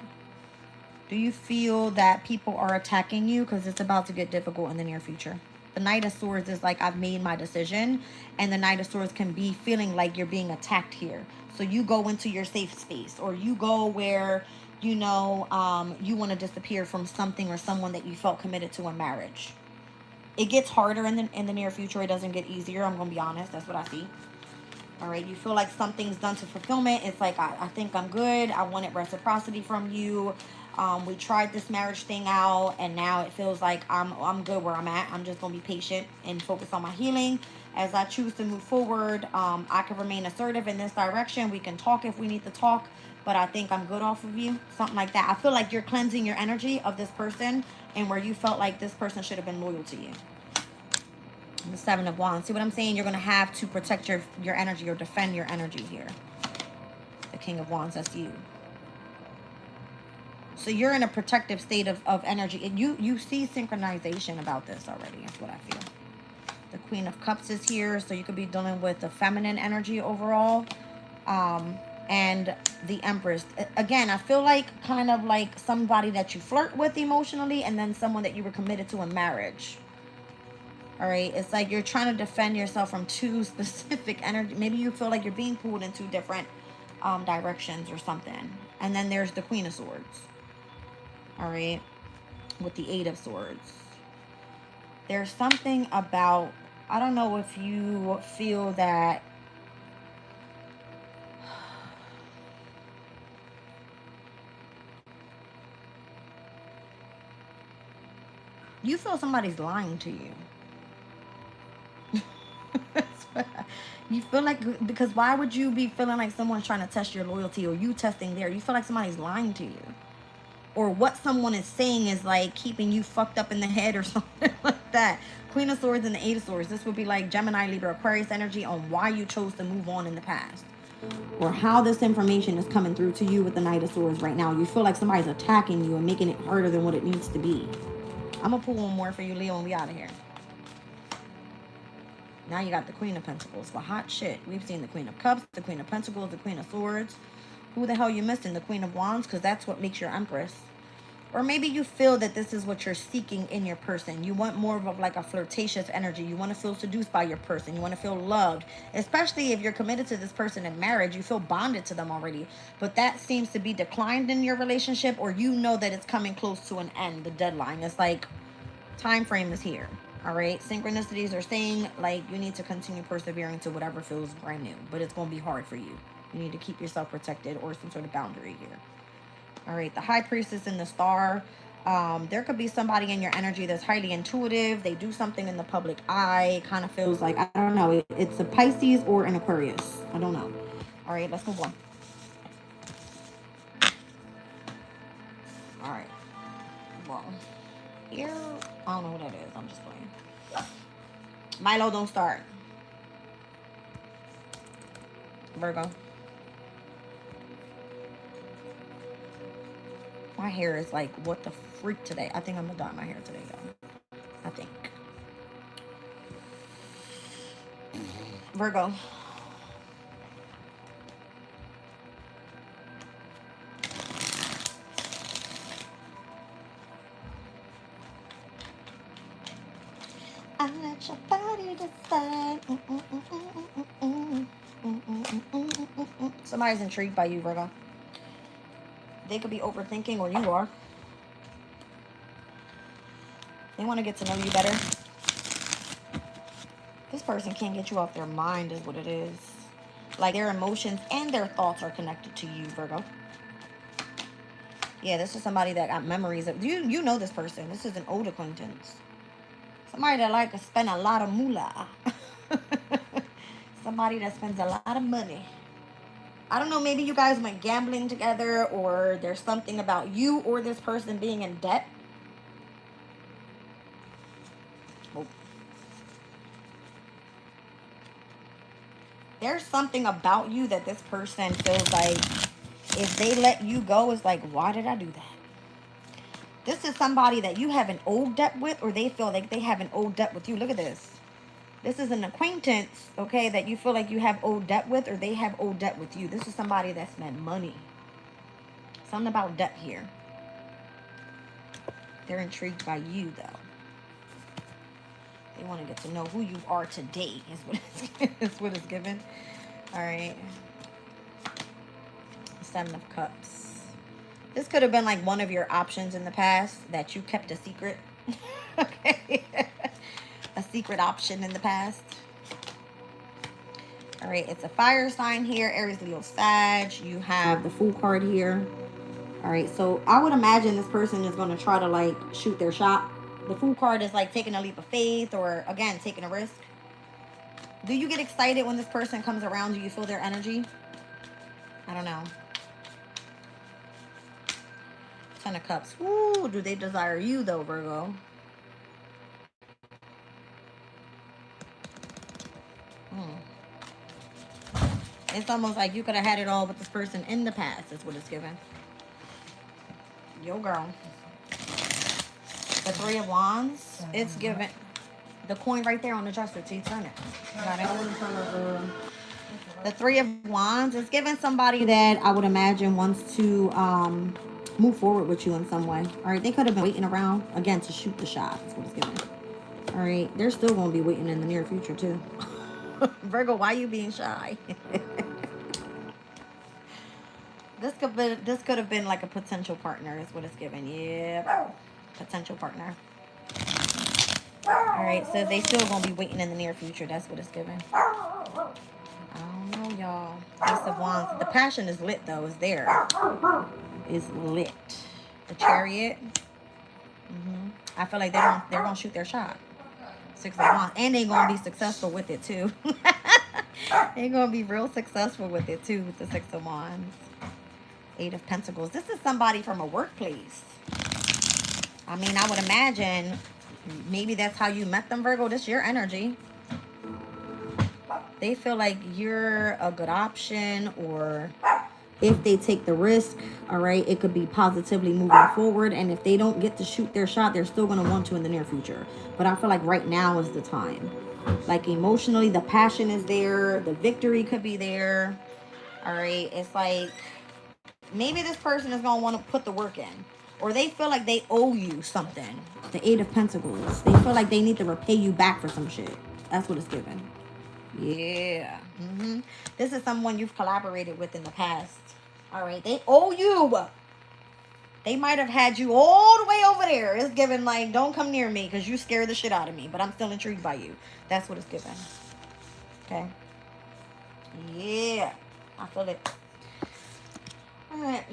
Do you feel that people are attacking you? Because it's about to get difficult in the near future. The Knight of Swords is like, I've made my decision. And the Knight of Swords can be feeling like you're being attacked here. So you go into your safe space, or you go where, you know, you want to disappear from something or someone that you felt committed to in marriage. It gets harder in the near future. It doesn't get easier. I'm going to be honest. That's what I see. All right. You feel like something's done to fulfillment. It's like, I think I'm good. I wanted reciprocity from you. We tried this marriage thing out, and now it feels like I'm good where I'm at. I'm just going to be patient and focus on my healing. As I choose to move forward, I can remain assertive in this direction. We can talk if we need to talk, but I think I'm good off of you. Something like that. I feel like you're cleansing your energy of this person, and where you felt like this person should have been loyal to you. The Seven of Wands. See what I'm saying? You're going to have to protect your energy, or defend your energy here. The King of Wands, that's you. So you're in a protective state of energy. And you see synchronization about this already. That's what I feel. The Queen of Cups is here. So you could be dealing with the feminine energy overall. And the Empress. Again, I feel like kind of like somebody that you flirt with emotionally, and then someone that you were committed to in marriage. All right. It's like you're trying to defend yourself from two specific energy. Maybe you feel like you're being pulled in two different directions or something. And then there's the Queen of Swords. All right. With the Eight of Swords. There's something about, I don't know if you feel that you feel somebody's lying to you. You feel like, because why would you be feeling like someone's trying to test your loyalty, or you testing there? You feel like somebody's lying to you, or what someone is saying is like keeping you fucked up in the head or something like that. Queen of Swords and the Eight of Swords. This would be like Gemini, Libra, Aquarius energy on why you chose to move on in the past. or how this information is coming through to you with the Knight of Swords right now. You feel like somebody's attacking you and making it harder than what it needs to be. I'm going to pull one more for you, Leo, and we out of here. Now you got the Queen of Pentacles. Well, hot shit. We've seen the Queen of Cups, the Queen of Pentacles, the Queen of Swords. Who the hell you missing? The Queen of Wands, because that's what makes your Empress. Or maybe you feel that this is what you're seeking in your person. You want more of like a flirtatious energy. You want to feel seduced by your person. You want to feel loved. Especially if you're committed to this person in marriage. You feel bonded to them already. But that seems to be declined in your relationship. Or you know that it's coming close to an end. The deadline. It's like time frame is here. All right. Synchronicities are saying like you need to continue persevering to whatever feels brand new. But it's going to be hard for you. You need to keep yourself protected or some sort of boundary here. All right, the High Priestess and the Star. There could be somebody in your energy that's highly intuitive. They do something in the public eye. It kind of feels like, I don't know, it's a Pisces or an Aquarius. I don't know. All right, let's move on. All right. Well, here, I don't know what that is. I'm just playing. Milo, don't start. Virgo. My hair is like, what the freak today? I think I'm gonna dye my hair today, y'all. I think. Virgo. I let your body decide. Somebody's intrigued by you, Virgo. They could be overthinking, or you are. They want to get to know you better. This person can't get you off their mind is what it is. Like their emotions and their thoughts are connected to you, Virgo. Yeah, this is somebody that got memories of you. You know this person. This is an old acquaintance. Somebody that like to spend a lot of moolah. Somebody that spends a lot of money. I don't know, maybe you guys went gambling together, or there's something about you or this person being in debt. Oh. There's something about you that this person feels like if they let you go, it's like, why did I do that? This is somebody that you have an old debt with, or they feel like they have an old debt with you. Look at this. This is an acquaintance, okay, that you feel like you have old debt with, or they have old debt with you. This is somebody that spent money. Something about debt here. They're intrigued by you, though. They want to get to know who you are today, is what it's given. All right. Seven of Cups. This could have been like one of your options in the past that you kept a secret. Okay. A secret option in the past. All right, it's a fire sign here. Aries, Leo, Sag. You have the Fool card here. All right, so I would imagine this person is going to try to like shoot their shot. The Fool card is like taking a leap of faith, or again, taking a risk. Do you get excited when this person comes around? Do you feel their energy? I don't know. Ten of Cups. Ooh, do they desire you though, Virgo? It's almost like you could have had it all with this person in the past. That's what it's given. Yo, girl. The Three of Wands. It's given. The coin right there on the dresser. T, turn it. Got it. The Three of Wands is giving somebody that I would imagine wants to move forward with you in some way. All right. They could have been waiting around, again, to shoot the shot. That's what it's given. All right. They're still going to be waiting in the near future, too. Virgo, why are you being shy? This could have been like a potential partner is what it's given. Yeah, potential partner. All right, says they still gonna be waiting in the near future. That's what it's given. I don't know, y'all. Ace of Wands. The passion is lit though. It's there. It's lit. The Chariot. I feel like they're gonna shoot their shot. Six of Wands, and they're gonna be successful with it too. They're gonna be real successful with it too with the Six of Wands. Eight of Pentacles. This is somebody from a workplace. I mean, I would imagine maybe that's how you met them, Virgo. This is your energy. They feel like you're a good option, or if they take the risk, all right, it could be positively moving forward. And if they don't get to shoot their shot, they're still going to want to in the near future. But I feel like right now is the time. Like emotionally, the passion is there. The victory could be there. All right. It's like maybe this person is going to want to put the work in. Or they feel like they owe you something. The Eight of Pentacles. They feel like they need to repay you back for some shit. That's what it's given. Yeah. This is someone you've collaborated with in the past. All right. They owe you. They might have had you all the way over there. It's given like, don't come near me because you scare the shit out of me. But I'm still intrigued by you. That's what it's given. Okay. Yeah. I feel it. All right.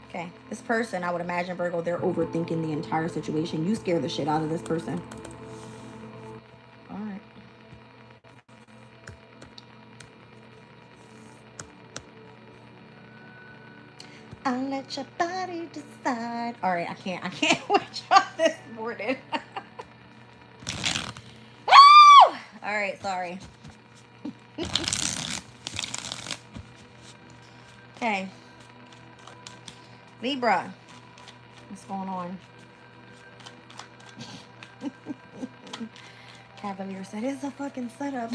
Okay. This person, I would imagine, Virgo, they're overthinking the entire situation. You scare the shit out of this person. All right. I'll let your body decide. All right, I can't with y'all this morning. Woo! All right, sorry. Okay. Libra. What's going on? Cavalier said, it's a fucking setup.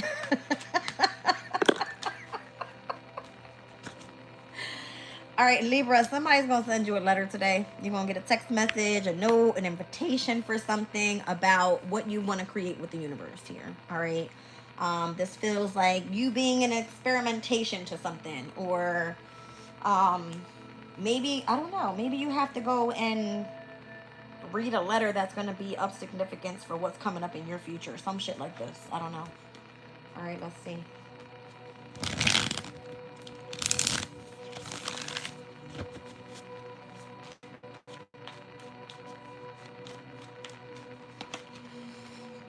All right, Libra, somebody's going to send you a letter today. You're going to get a text message, a note, an invitation for something about what you want to create with the universe here. All right. This feels like you being an experimentation to something, or maybe, I don't know, maybe you have to go and read a letter that's going to be of significance for what's coming up in your future. Some shit like this. I don't know. All right, let's see.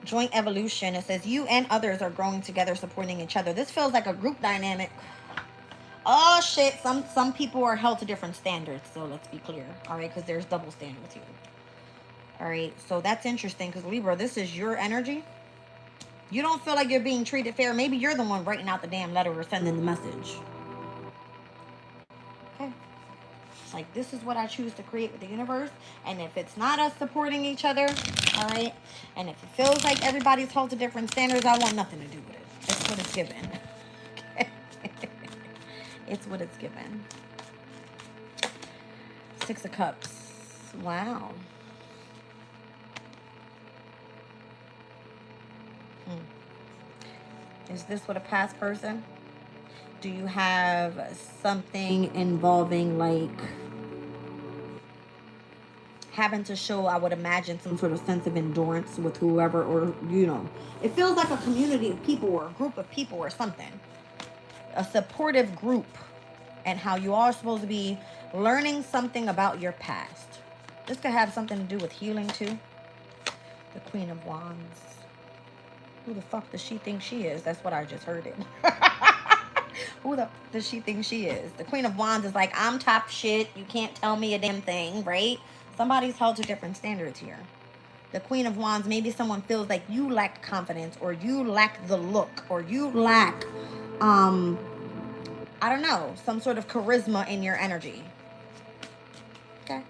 Joint evolution. It says you and others are growing together, supporting each other. This feels like a group dynamic. Oh shit, some people are held to different standards, so let's be clear. All right, because there's double standards here. All right, so that's interesting because Libra, this is your energy. You don't feel like you're being treated fair. Maybe you're the one writing out the damn letter or sending the message. Okay. It's like, this is what I choose to create with the universe. And if it's not us supporting each other, all right, and if it feels like everybody's held to different standards, I want nothing to do with it. That's what it's given. Okay. It's what it's given. Six of Cups. Wow. Is this with a past person? Do you have something involving like having to show, I would imagine, some sort of sense of endurance with whoever, or, you know, it feels like a community of people or a group of people or something. A supportive group, and how you are supposed to be learning something about your past. This could have something to do with healing too. The Queen of Wands. Who the fuck does she think she is? That's what I just heard it. Who the does she think she is? The Queen of Wands is like, I'm top shit. You can't tell me a damn thing, right? Somebody's held to different standards here. The Queen of Wands, maybe someone feels like you lack confidence, or you lack the look, or you lack, I don't know, some sort of charisma in your energy. Okay.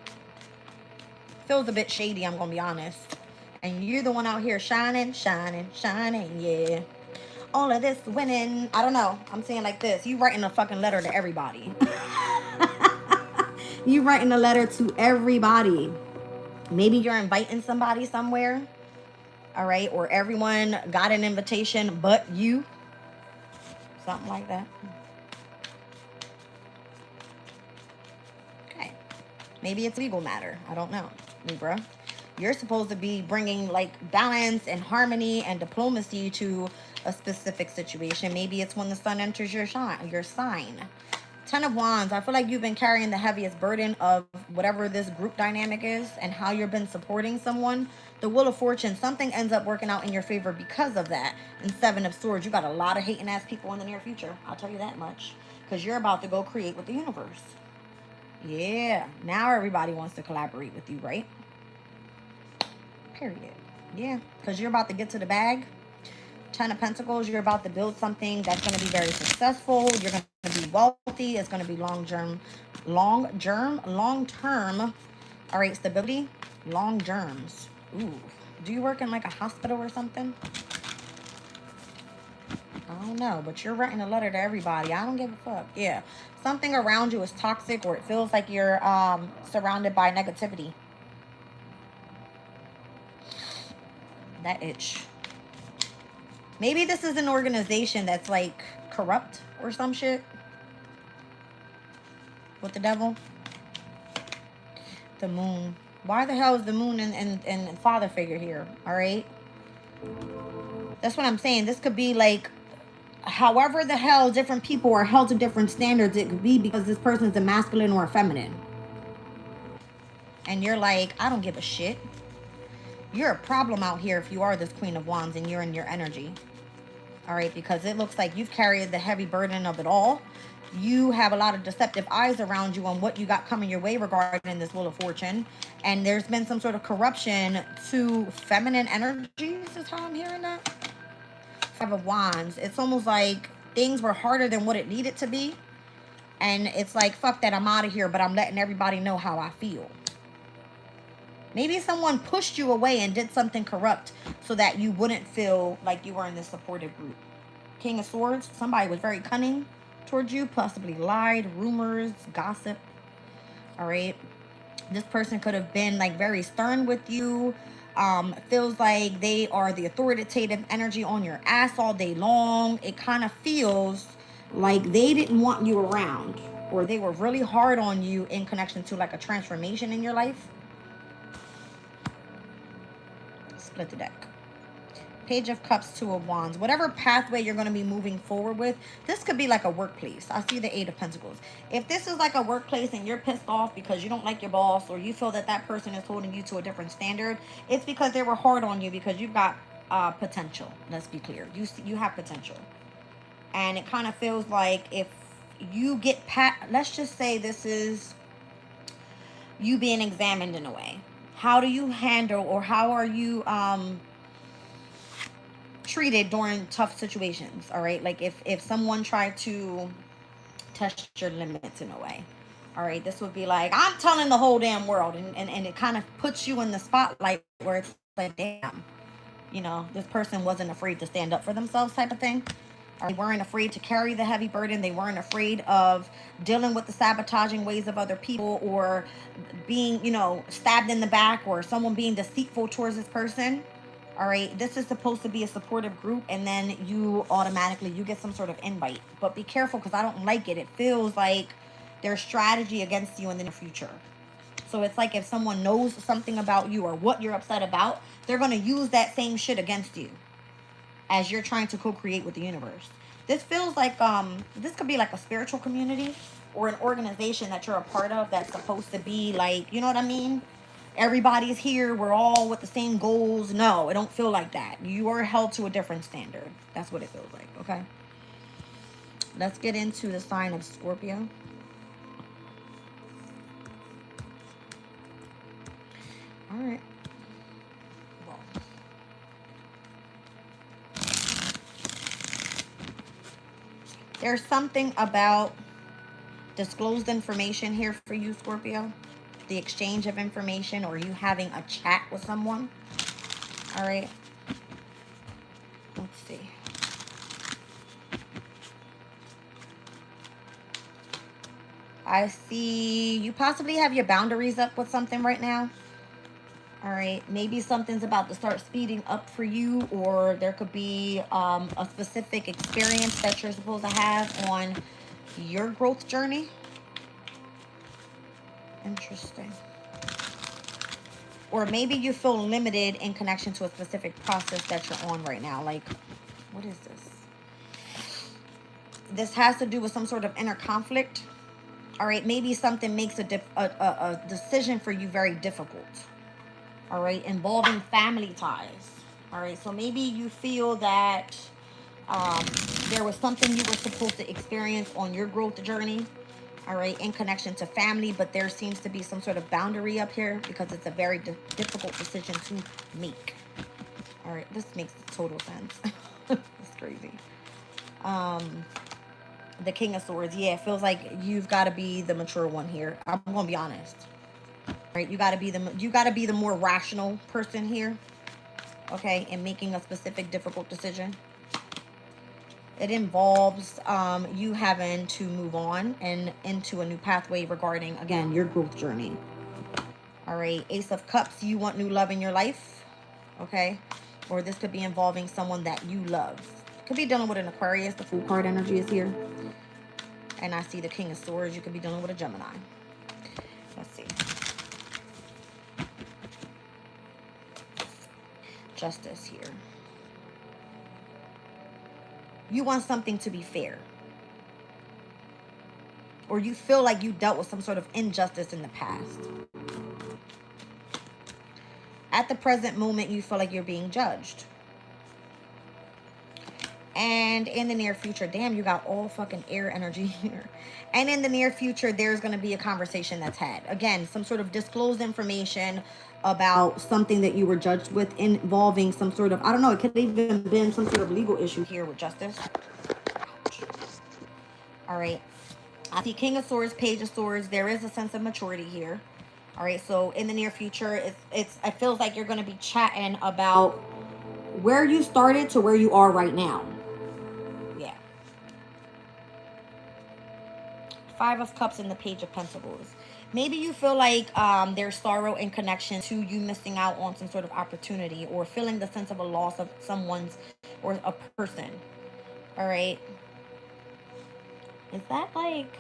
Feels a bit shady, I'm going to be honest. And you're the one out here shining, shining, shining, yeah. All of this winning. I don't know. I'm saying like this. You writing a fucking letter to everybody. You writing a letter to everybody. Maybe you're inviting somebody somewhere. All right. Or everyone got an invitation but you. Something like that. Okay. Maybe it's a legal matter. I don't know. Libra. You're supposed to be bringing like balance and harmony and diplomacy to a specific situation. Maybe it's when the sun enters your sign. Ten of Wands. I feel like you've been carrying the heaviest burden of whatever this group dynamic is and how you've been supporting someone. The Wheel of Fortune. Something ends up working out in your favor because of that. And Seven of Swords. You got a lot of hating ass people in the near future. I'll tell you that much. Because you're about to go create with the universe. Yeah. Now everybody wants to collaborate with you, right? Period. Yeah, because you're about to get to the bag. 10 of Pentacles, you're about to build something that's going to be very successful. You're going to be wealthy. It's going to be long-term. All right, stability, long germs. Ooh, do you work in like a hospital or something? I don't know, but you're writing a letter to everybody. I don't give a fuck. Yeah, something around you is toxic, or it feels like you're surrounded by negativity. That itch. Maybe this is an organization that's like corrupt or some shit. With the devil. The moon. Why the hell is the moon and father figure here? All right. That's what I'm saying. This could be like, however the hell different people are held to different standards. It could be because this person is a masculine or a feminine. And you're like, I don't give a shit. You're a problem out here if you are this Queen of Wands and you're in your energy. All right, because it looks like you've carried the heavy burden of it all. You have a lot of deceptive eyes around you on what you got coming your way regarding this Wheel of Fortune. And there's been some sort of corruption to feminine energies, is how I'm hearing that. 5 of Wands. It's almost like things were harder than what it needed to be. And it's like, fuck that, I'm out of here, but I'm letting everybody know how I feel. Maybe someone pushed you away and did something corrupt so that you wouldn't feel like you were in this supportive group. King of Swords. Somebody was very cunning towards you, possibly lied, rumors, gossip. All right. This person could have been like very stern with you. Feels like they are the authoritative energy on your ass all day long. It kind of feels like they didn't want you around, or they were really hard on you in connection to like a transformation in your life. Split the deck. Page of Cups, 2 of Wands. Whatever pathway you're going to be moving forward with, this could be like a workplace. I see the 8 of Pentacles. If this is like a workplace and you're pissed off because you don't like your boss, or you feel that that person is holding you to a different standard, it's because they were hard on you because you've got potential. Let's be clear. You have potential. And it kind of feels like if you get let's just say this is you being examined in a way. How do you handle, or how are you treated during tough situations? All right, like if someone tried to test your limits in a way, all right, this would be like, I'm telling the whole damn world, and it kind of puts you in the spotlight where it's like, damn, you know, this person wasn't afraid to stand up for themselves, type of thing. They weren't afraid to carry the heavy burden. They weren't afraid of dealing with the sabotaging ways of other people, or being, you know, stabbed in the back, or someone being deceitful towards this person. All right, this is supposed to be a supportive group, and then you get some sort of invite. But be careful, because I don't like it. It feels like there's strategy against you in the future. So it's like if someone knows something about you or what you're upset about, they're going to use that same shit against you as you're trying to co-create with the universe. This feels like this could be like a spiritual community or an organization that you're a part of that's supposed to be like, you know what I mean? Everybody's here. We're all with the same goals. No, it don't feel like that. You are held to a different standard. That's what it feels like, okay? Let's get into the sign of Scorpio. All right. There's something about disclosed information here for you, Scorpio. The exchange of information, or you having a chat with someone. All right. Let's see. I see you possibly have your boundaries up with something right now. All right, maybe something's about to start speeding up for you, or there could be a specific experience that you're supposed to have on your growth journey. Interesting. Or maybe you feel limited in connection to a specific process that you're on right now. Like, what is this? This has to do with some sort of inner conflict. All right, maybe something makes a decision for you very difficult. All right, involving family ties. All right, so maybe you feel that there was something you were supposed to experience on your growth journey. all right, in connection to family, but there seems to be some sort of boundary up here because it's a very difficult decision to make. All right, this makes total sense. It's crazy. The King of Swords, yeah, it feels like you've got to be the mature one here. I'm gonna be honest. All right, you got to be the more rational person here, okay, in making a specific difficult decision. It involves you having to move on and into a new pathway regarding, again, your growth journey. All right, Ace of Cups, you want new love in your life, okay? Or this could be involving someone that you love. Could be dealing with an Aquarius. The Fool card energy is here. And I see the King of Swords. You could be dealing with a Gemini. Let's see. Justice here. You want something to be fair. Or you feel like you dealt with some sort of injustice in the past. At the present moment, you feel like you're being judged. And in the near future, damn, you got all fucking air energy here. And in the near future, there's going to be a conversation that's had. Again, some sort of disclosed information about something that you were judged with involving some sort of, I don't know, it could have even been some sort of legal issue here with justice. Ouch. All right. I see King of Swords, Page of Swords. There is a sense of maturity here. All right, so in the near future, it feels like you're going to be chatting about where you started to where you are right now. Yeah. Five of Cups and the Page of Pentacles. Maybe you feel like there's sorrow in connection to you missing out on some sort of opportunity or feeling the sense of a loss of someone's or a person. All right. Is that like...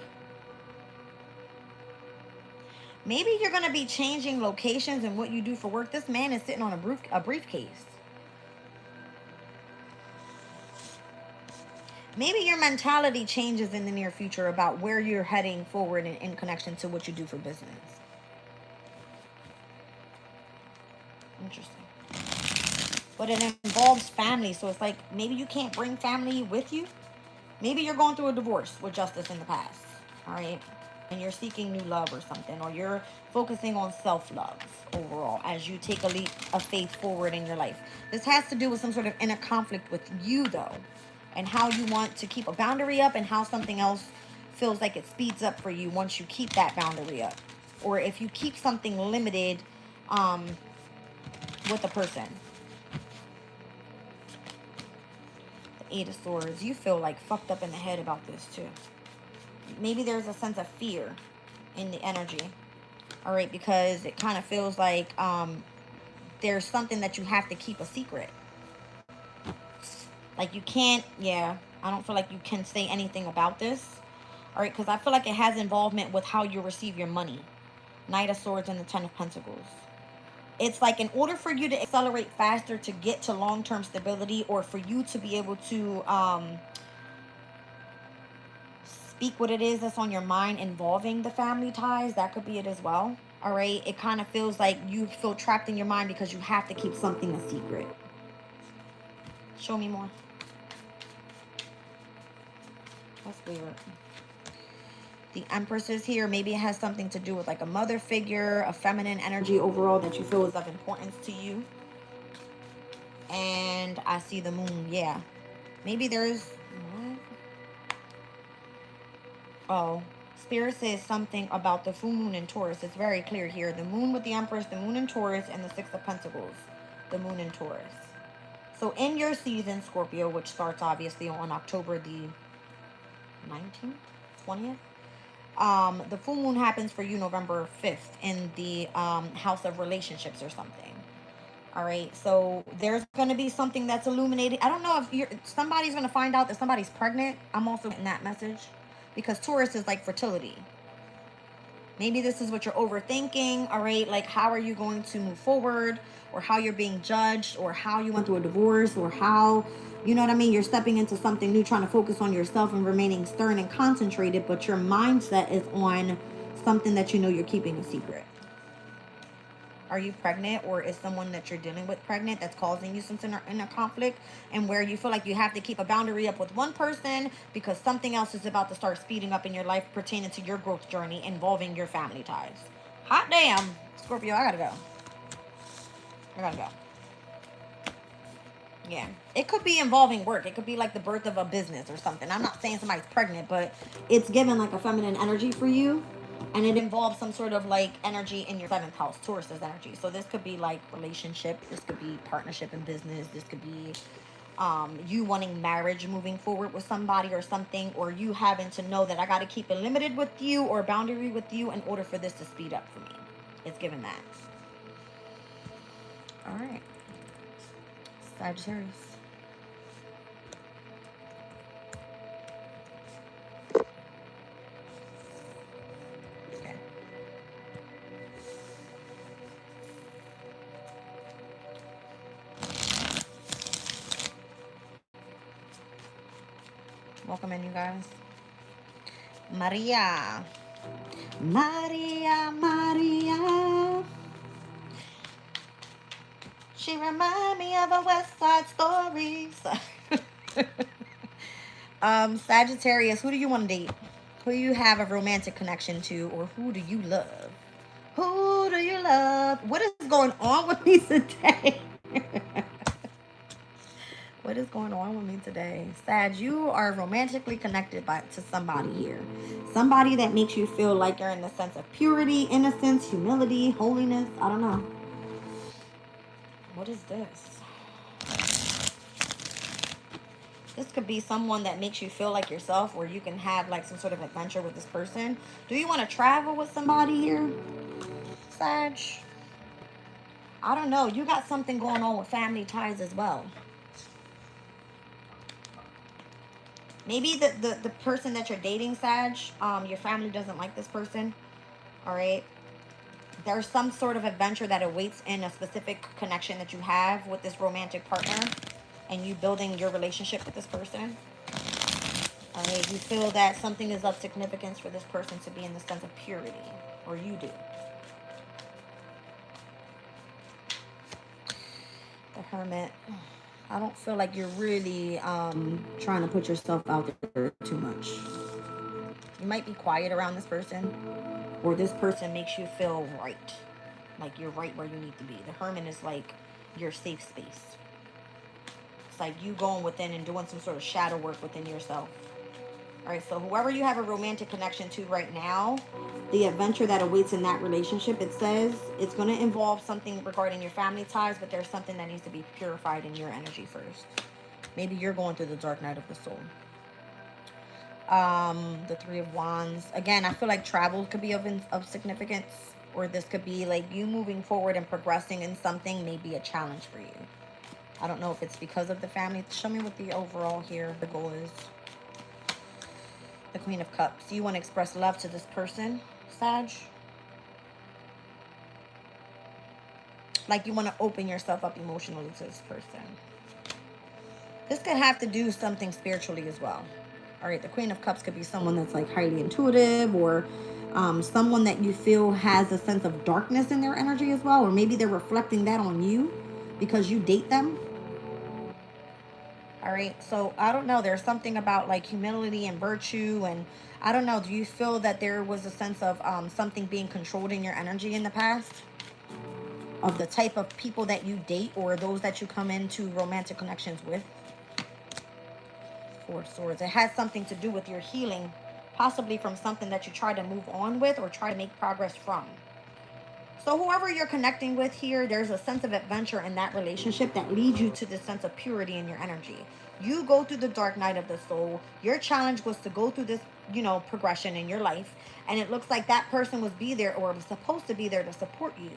Maybe you're going to be changing locations and what you do for work. This man is sitting on a briefcase. Maybe your mentality changes in the near future about where you're heading forward in connection to what you do for business. Interesting. But it involves family. So it's like maybe you can't bring family with you. Maybe you're going through a divorce with justice in the past. All right. And you're seeking new love or something, or you're focusing on self-love overall as you take a leap of faith forward in your life. This has to do with some sort of inner conflict with you, though, and how you want to keep a boundary up and how something else feels like it speeds up for you once you keep that boundary up. Or if you keep something limited with a person. The Eight of Swords. You feel like fucked up in the head about this, too. Maybe there's a sense of fear in the energy. All right, because it kind of feels like there's something that you have to keep a secret. Like you can't, yeah, I don't feel like you can say anything about this. All right, because I feel like it has involvement with how you receive your money. Knight of Swords and the Ten of Pentacles. It's like in order for you to accelerate faster to get to long-term stability, or for you to be able to speak what it is that's on your mind involving the family ties, that could be it as well. All right, it kind of feels like you feel trapped in your mind because you have to keep something a secret. Show me more. That's weird. The Empress is here. Maybe it has something to do with like a mother figure, a feminine energy overall that you feel is of importance to you. And I see the Moon. Yeah, maybe there's what? Oh, Spirit says something about the full moon in Taurus. It's very clear here. The moon with the Empress, the moon in Taurus, and the Six of Pentacles. The moon in Taurus. So in your season, Scorpio, which starts obviously on October the 19th, 20th. The full moon happens for you November 5th in the house of relationships or something. All right. So there's going to be something that's illuminated. I don't know if somebody's going to find out that somebody's pregnant. I'm also getting that message. Because Taurus is like fertility. Maybe this is what you're overthinking, all right? Like, how are you going to move forward? Or how you're being judged? Or how you went through a divorce? Or how, you know what I mean? You're stepping into something new, trying to focus on yourself and remaining stern and concentrated. But your mindset is on something that you know you're keeping a secret. Are you pregnant, or is someone that you're dealing with pregnant that's causing you some inner conflict, and where you feel like you have to keep a boundary up with one person because something else is about to start speeding up in your life pertaining to your growth journey involving your family ties? Hot damn, Scorpio, I gotta go. Yeah, it could be involving work. It could be like the birth of a business or something. I'm not saying somebody's pregnant, but it's given like a feminine energy for you. And it involves some sort of like energy in your 7th house, Taurus's energy. So this could be like relationship. This could be partnership in business. This could be you wanting marriage moving forward with somebody or something. Or you having to know that I got to keep it limited with you or boundary with you in order for this to speed up for me. It's given that. All right. Sagittarius. Okay. Welcome in, you guys. Maria. She remind me of a West Side Story. Sagittarius, who do you want to date? Who do you have a romantic connection to, or who do you love? Who do you love? What is going on with me today? What is going on with me today? Sag, you are romantically connected to somebody here. Somebody that makes you feel like you're in the sense of purity, innocence, humility, holiness. I don't know. What is this? This could be someone that makes you feel like yourself, where you can have like some sort of adventure with this person. Do you want to travel with somebody here, Sag? I don't know. You got something going on with family ties as well. Maybe the person that you're dating, Sag, your family doesn't like this person. All right. There's some sort of adventure that awaits in a specific connection that you have with this romantic partner, and you building your relationship with this person. All right. You feel that something is of significance for this person to be in the sense of purity, or you do. The Hermit. I don't feel like you're really trying to put yourself out there too much. You might be quiet around this person, or this person makes you feel right. Like you're right where you need to be. The Hermit is like your safe space. It's like you going within and doing some sort of shadow work within yourself. All right, so whoever you have a romantic connection to right now, the adventure that awaits in that relationship, it says it's going to involve something regarding your family ties, but there's something that needs to be purified in your energy first. Maybe you're going through the dark night of the soul. The Three of Wands. Again, I feel like travel could be of significance, or this could be like you moving forward and progressing in something may be a challenge for you. I don't know if it's because of the family. Show me what the overall here, the goal is. The Queen of Cups. You want to express love to this person, Sag? Like you want to open yourself up emotionally to this person. This could have to do something spiritually as well. All right, the Queen of Cups could be someone that's like highly intuitive, or someone that you feel has a sense of darkness in their energy as well. Or maybe they're reflecting that on you because you date them. All right, so I don't know. There's something about like humility and virtue, and I don't know. Do you feel that there was a sense of something being controlled in your energy in the past? Of the type of people that you date, or those that you come into romantic connections with? Four of Swords. It has something to do with your healing, possibly from something that you try to move on with or try to make progress from. So whoever you're connecting with here, there's a sense of adventure in that relationship that leads you to this sense of purity in your energy. You go through the dark night of the soul. Your challenge was to go through this, progression in your life. And it looks like that person was supposed to be there to support you.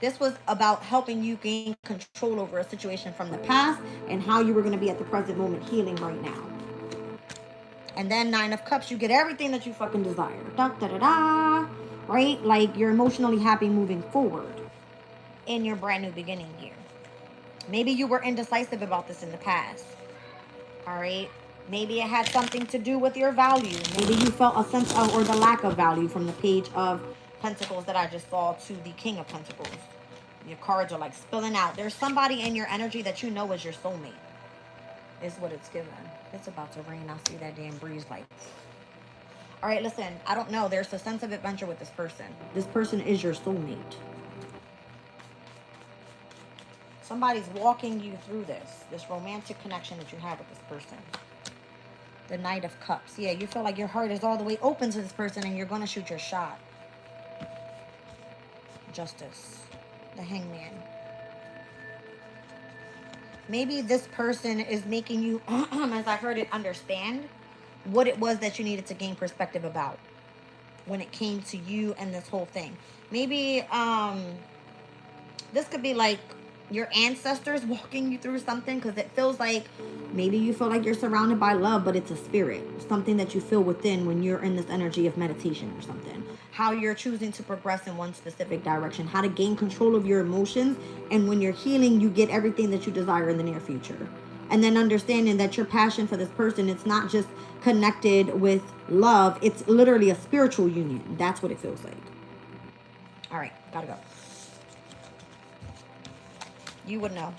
This was about helping you gain control over a situation from the past and how you were going to be at the present moment healing right now. And then 9 of Cups, you get everything that you fucking desire. Da, da, da, da. Right? Like you're emotionally happy moving forward in your brand new beginning here. Maybe you were indecisive about this in the past. All right? Maybe it had something to do with your value. Maybe you felt a sense of, or the lack of value from the Page of Pentacles that I just saw to the King of Pentacles. Your cards are like spilling out. There's somebody in your energy that you know is your soulmate. Is what it's given. It's about to rain. I see that damn breeze like. All right, listen. I don't know. There's a sense of adventure with this person. This person is your soulmate. Somebody's walking you through this romantic connection that you have with this person. The Knight of Cups. Yeah, you feel like your heart is all the way open to this person and you're going to shoot your shot. Justice. The Hangman. Maybe this person is making you, as I heard it, understand what it was that you needed to gain perspective about when it came to you and this whole thing. Maybe this could be like your ancestors walking you through something, because it feels like maybe you feel like you're surrounded by love, but it's a spirit, something that you feel within when you're in this energy of meditation or something. How you're choosing to progress in one specific direction, how to gain control of your emotions, and when you're healing, you get everything that you desire in the near future. And then understanding that your passion for this person, it's not just connected with love, it's literally a spiritual union. That's what it feels like. All right, gotta go. You would know.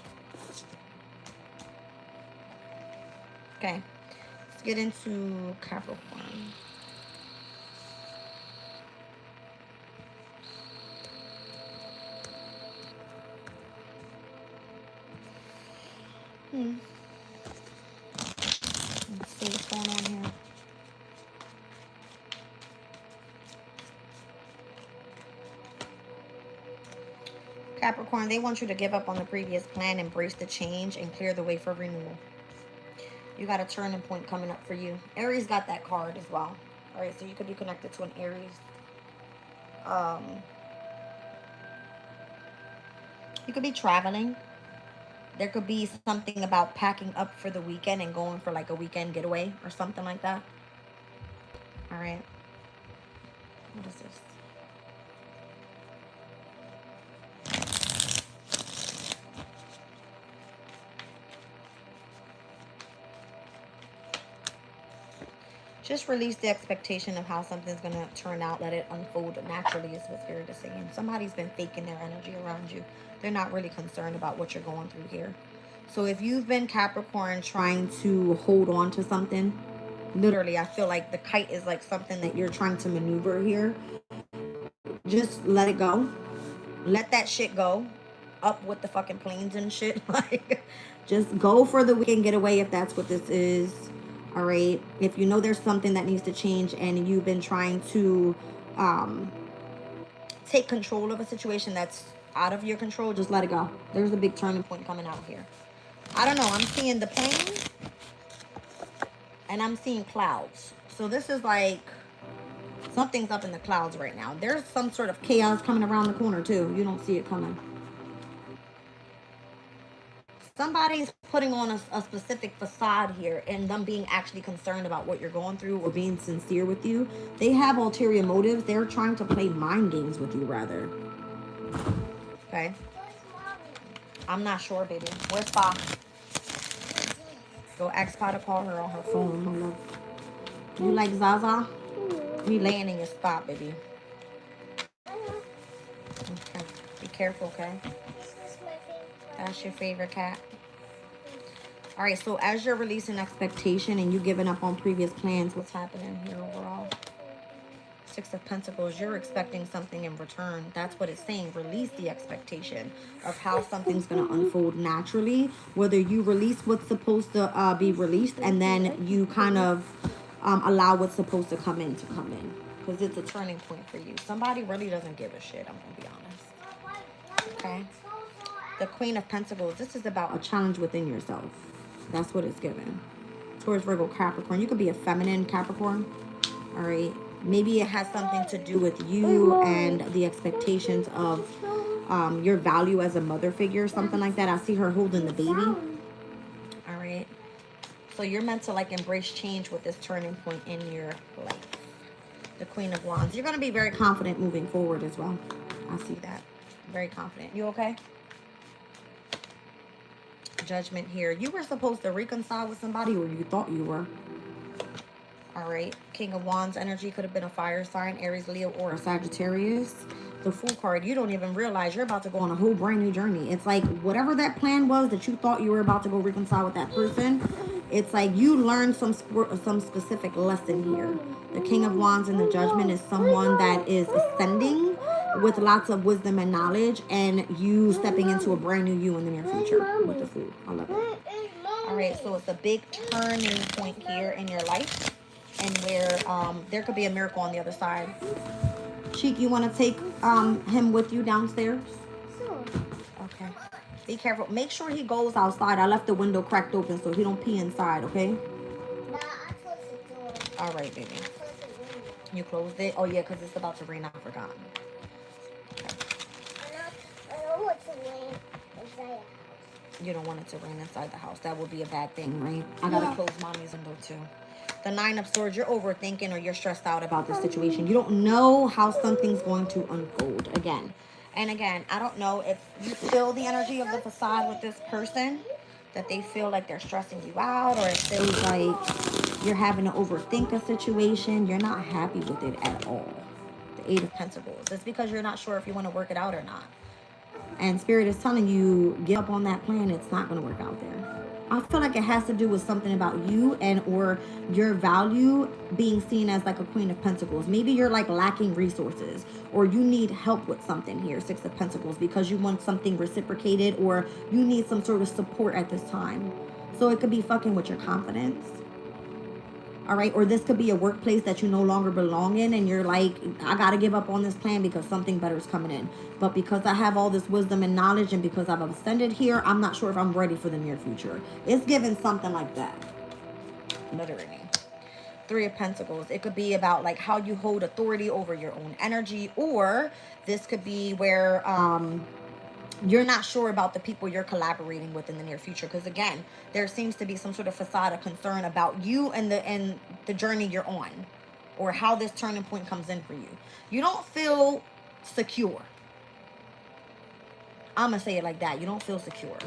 Okay, let's get into Capricorn. Let's see what's going on here. Capricorn, they want you to give up on the previous plan, embrace the change, and clear the way for renewal. You got a turning point coming up for you. Aries got that card as well. All right, so you could be connected to an Aries. You could be traveling. There could be something about packing up for the weekend and going for like a weekend getaway or something like that. All right. What is this? Just release the expectation of how something's going to turn out. Let it unfold naturally is what Spirit is saying. Somebody's been faking their energy around you. They're not really concerned about what you're going through here. So if you've been Capricorn trying to hold on to something, literally, I feel like the kite is like something that you're trying to maneuver here. Just let it go. Let that shit go. Up with the fucking planes and shit. Like, just go for the weekend getaway if that's what this is. All right. If you know there's something that needs to change and you've been trying to take control of a situation that's out of your control, just let it go. There's a big turning point coming out here. I don't know. I'm seeing the plane and I'm seeing clouds. So this is like something's up in the clouds right now. There's some sort of chaos coming around the corner too. You don't see it coming. Somebody's putting on a specific facade here and them being actually concerned about what you're going through or being sincere with you. They have ulterior motives. They're trying to play mind games with you, rather. Okay. I'm not sure, baby. Where's Spa? Go ask Spa to call her on her phone, my love. You like Zaza? We laying in your spot, baby. Okay. Be careful, okay? That's your favorite cat. All right, so as you're releasing expectation and you giving up on previous plans, what's happening here overall? Six of Pentacles, you're expecting something in return. That's what it's saying. Release the expectation of how something's going to unfold naturally. Whether you release what's supposed to be released and then you kind of allow what's supposed to come in. Because it's a turning point for you. Somebody really doesn't give a shit, I'm going to be honest. Okay? The Queen of Pentacles, this is about a challenge within yourself. That's what it's given. Taurus, Virgo, Capricorn. You could be a feminine Capricorn. All right. Maybe it has something to do with you and the expectations of your value as a mother figure, something like that. I see her holding the baby. All right. So you're meant to like embrace change with this turning point in your life. The Queen of Wands. You're going to be very confident moving forward as well. I see that. Very confident. You okay? Judgment here. You were supposed to reconcile with somebody, or you thought you were. All right. King of Wands energy could have been a fire sign, Aries, Leo, or a Sagittarius. The Fool card, you don't even realize you're about to go on a whole brand new journey. It's like whatever that plan was that you thought you were about to go reconcile with that person, it's like you learned some specific lesson here. The King of Wands in the Judgment is someone that is ascending with lots of wisdom and knowledge, and you stepping into a brand new you in the near future with the Fool. I love it. All right, so it's a big turning point here in your life, and where there could be a miracle on the other side. Cheek, you want to take him with you downstairs? Sure. Okay. Be careful. Make sure he goes outside. I left the window cracked open so he don't pee inside, okay? Nah, I closed the door. All right, baby. I closed the window. You closed it? Oh, yeah, because it's about to rain. I forgot. Okay. I don't want to rain inside the house. You don't want it to rain inside the house. That would be a bad thing, right? I got to close mommy's window, too. The Nine of Swords, you're overthinking or you're stressed out about this situation. You don't know how something's going to unfold again. And again, I don't know if you feel the energy of the facade with this person, that they feel like they're stressing you out, or it feels like you're having to overthink a situation. You're not happy with it at all. The Eight of Pentacles. It's because you're not sure if you want to work it out or not. And Spirit is telling you, give up on that plan. It's not going to work out there. I feel like it has to do with something about you and or your value being seen as like a Queen of Pentacles. Maybe you're like lacking resources, or you need help with something here, Six of Pentacles, because you want something reciprocated, or you need some sort of support at this time. So it could be fucking with your confidence. All right, or this could be a workplace that you no longer belong in, and you're like, I got to give up on this plan because something better is coming in. But because I have all this wisdom and knowledge, and because I've ascended here, I'm not sure if I'm ready for the near future. It's given something like that. Literally. Three of Pentacles. It could be about like how you hold authority over your own energy, or this could be where you're not sure about the people you're collaborating with in the near future, because again, there seems to be some sort of facade of concern about you and the journey you're on, or how this turning point comes in for you. You don't feel secure. I'm gonna say it like that. You don't feel secure,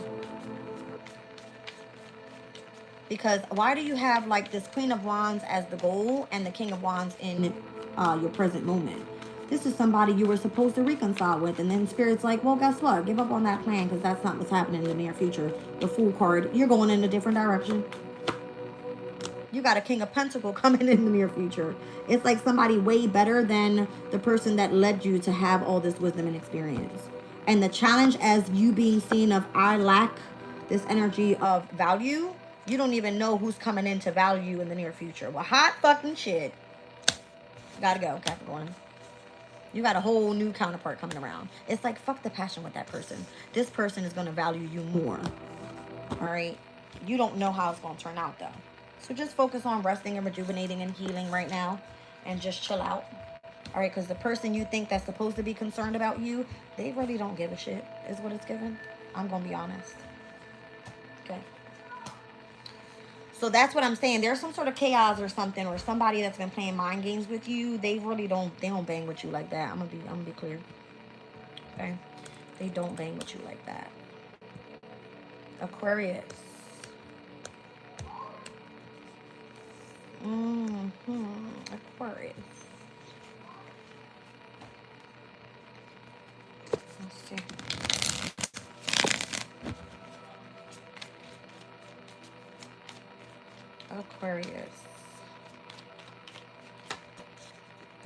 because why do you have like this Queen of Wands as the goal and the King of Wands in your present moment? This is somebody you were supposed to reconcile with, and then Spirit's like, well, guess what? Give up on that plan, because that's not what's happening in the near future. The Fool card, you're going in a different direction. You got a King of Pentacles coming in the near future. It's like somebody way better than the person that led you to have all this wisdom and experience. And the challenge as you being seen of, I lack this energy of value. You don't even know who's coming in to value you in the near future. Well, hot fucking shit. Gotta go, Capricorn. You got a whole new counterpart coming around. It's like, fuck the passion with that person. This person is going to value you more. All right? You don't know how it's going to turn out, though. So just focus on resting and rejuvenating and healing right now. And just chill out. All right? Because the person you think that's supposed to be concerned about you, they really don't give a shit, is what it's given. I'm going to be honest. Okay? So that's what I'm saying. There's some sort of chaos or something, or somebody that's been playing mind games with you. They don't bang with you like that. I'm gonna be clear. Okay? They don't bang with you like that. Aquarius. Aquarius. Let's see. Aquarius.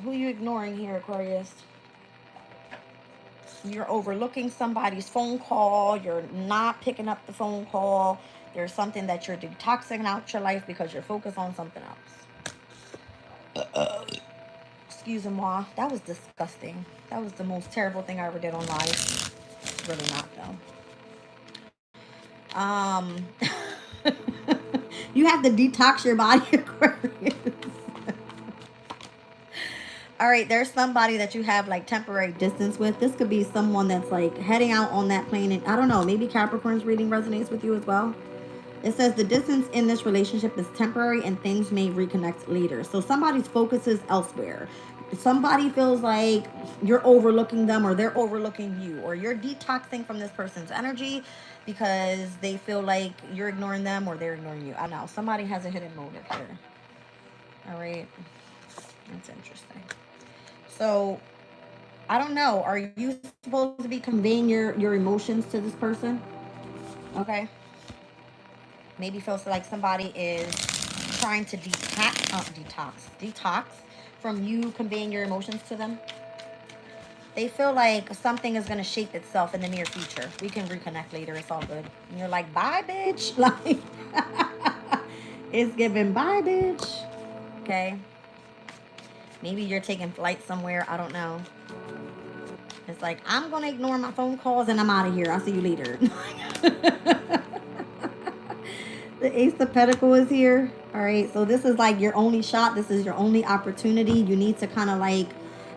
Who are you ignoring here, Aquarius? You're overlooking somebody's phone call. You're not picking up the phone call. There's something that you're detoxing out your life because you're focused on something else. Excuse-moi. That was disgusting. That was the most terrible thing I ever did on live. It's really not, though. You have to detox your body, Aquarius. All right, there's somebody that you have like temporary distance with. This could be someone that's like heading out on that plane. And I don't know, maybe Capricorn's reading resonates with you as well. It says the distance in this relationship is temporary and things may reconnect later. So somebody's focus is elsewhere. Somebody feels like you're overlooking them, or they're overlooking you, or you're detoxing from this person's energy because they feel like you're ignoring them or they're ignoring you. I don't know. Somebody has a hidden motive here. All right. That's interesting. So, I don't know. Are you supposed to be conveying your emotions to this person? Okay. Maybe feels like somebody is trying to detox from you conveying your emotions to them. They feel like something is going to shape itself in the near future. We can reconnect later. It's all good. And you're like, bye, bitch. Like, it's giving bye, bitch. Okay. Maybe you're taking flight somewhere. I don't know. It's like, I'm going to ignore my phone calls and I'm out of here. I'll see you later. The Ace of Pentacles is here. All right. So this is like your only shot. This is your only opportunity. You need to kind of like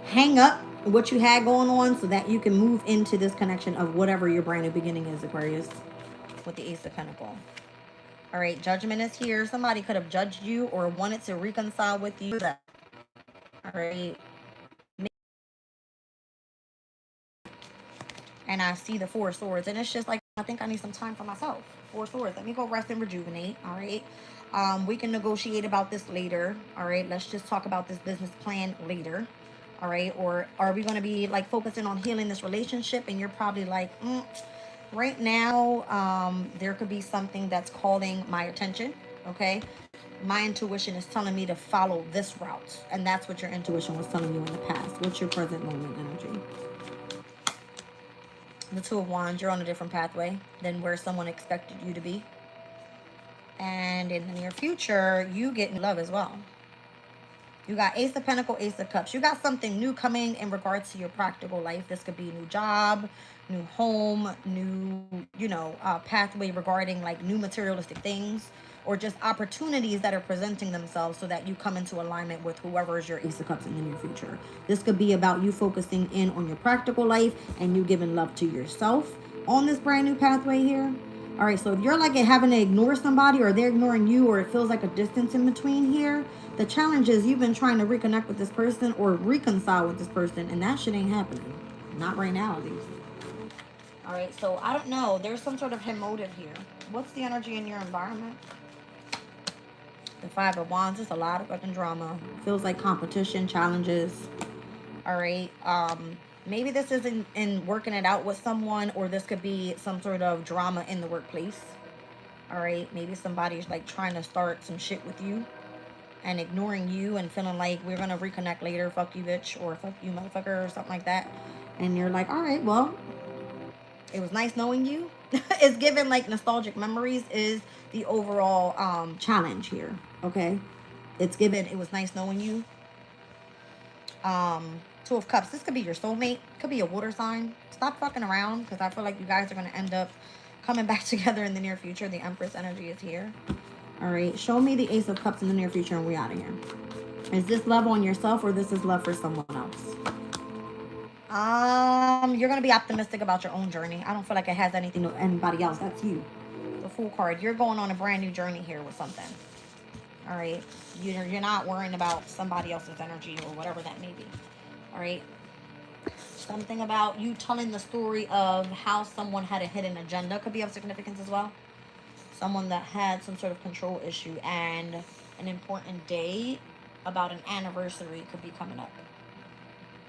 hang up what you had going on so that you can move into this connection of whatever your brand new beginning is, Aquarius, with the Ace of Pentacles. All right. Judgment is here. Somebody could have judged you or wanted to reconcile with you. All right. And I see the Four of Swords. And it's just like, I think I need some time for myself. Four of Swords. Let me go rest and rejuvenate. All right. We can negotiate about this later. All right. Let's just talk about this business plan later. All right. Or are we going to be like focusing on healing this relationship? And you're probably like, right now, there could be something that's calling my attention. Okay. My intuition is telling me to follow this route. And that's what your intuition was telling you in the past. What's your present moment energy? The Two of Wands, you're on a different pathway than where someone expected you to be. And in the near future, you get in love as well. You got Ace of Pentacles, Ace of Cups. You got something new coming in regards to your practical life. This could be a new job, new home, new, pathway regarding like new materialistic things, or just opportunities that are presenting themselves so that you come into alignment with whoever is your Ace of Cups in the near future. This could be about you focusing in on your practical life and you giving love to yourself on this brand new pathway here. All right, so if you're like having to ignore somebody or they're ignoring you or it feels like a distance in between here, the challenge is you've been trying to reconnect with this person or reconcile with this person and that shit ain't happening. Not right now, at least. All right, so I don't know. There's some sort of hidden motive here. What's the energy in your environment? The Five of Wands is a lot of fucking drama. Feels like competition, challenges. All right. Maybe this isn't in working it out with someone, or this could be some sort of drama in the workplace. All right. Maybe somebody's like trying to start some shit with you and ignoring you and feeling like we're going to reconnect later. Fuck you, bitch. Or fuck you, motherfucker, or something like that. And you're like, all right, well, it was nice knowing you. It's given like nostalgic memories is the overall challenge here. Okay. It's given, it was nice knowing you. Two of Cups. This could be your soulmate. Could be a water sign. Stop fucking around because I feel like you guys are going to end up coming back together in the near future. The Empress energy is here. All right. Show me the Ace of Cups in the near future and we're out of here. Is this love on yourself or this is love for someone else? You're going to be optimistic about your own journey. I don't feel like it has anything to anybody else. That's you. The Fool card. You're going on a brand new journey here with something. All right. You're not worrying about somebody else's energy or whatever that may be. All right. Something about you telling the story of how someone had a hidden agenda could be of significance as well. Someone that had some sort of control issue and an important day about an anniversary could be coming up.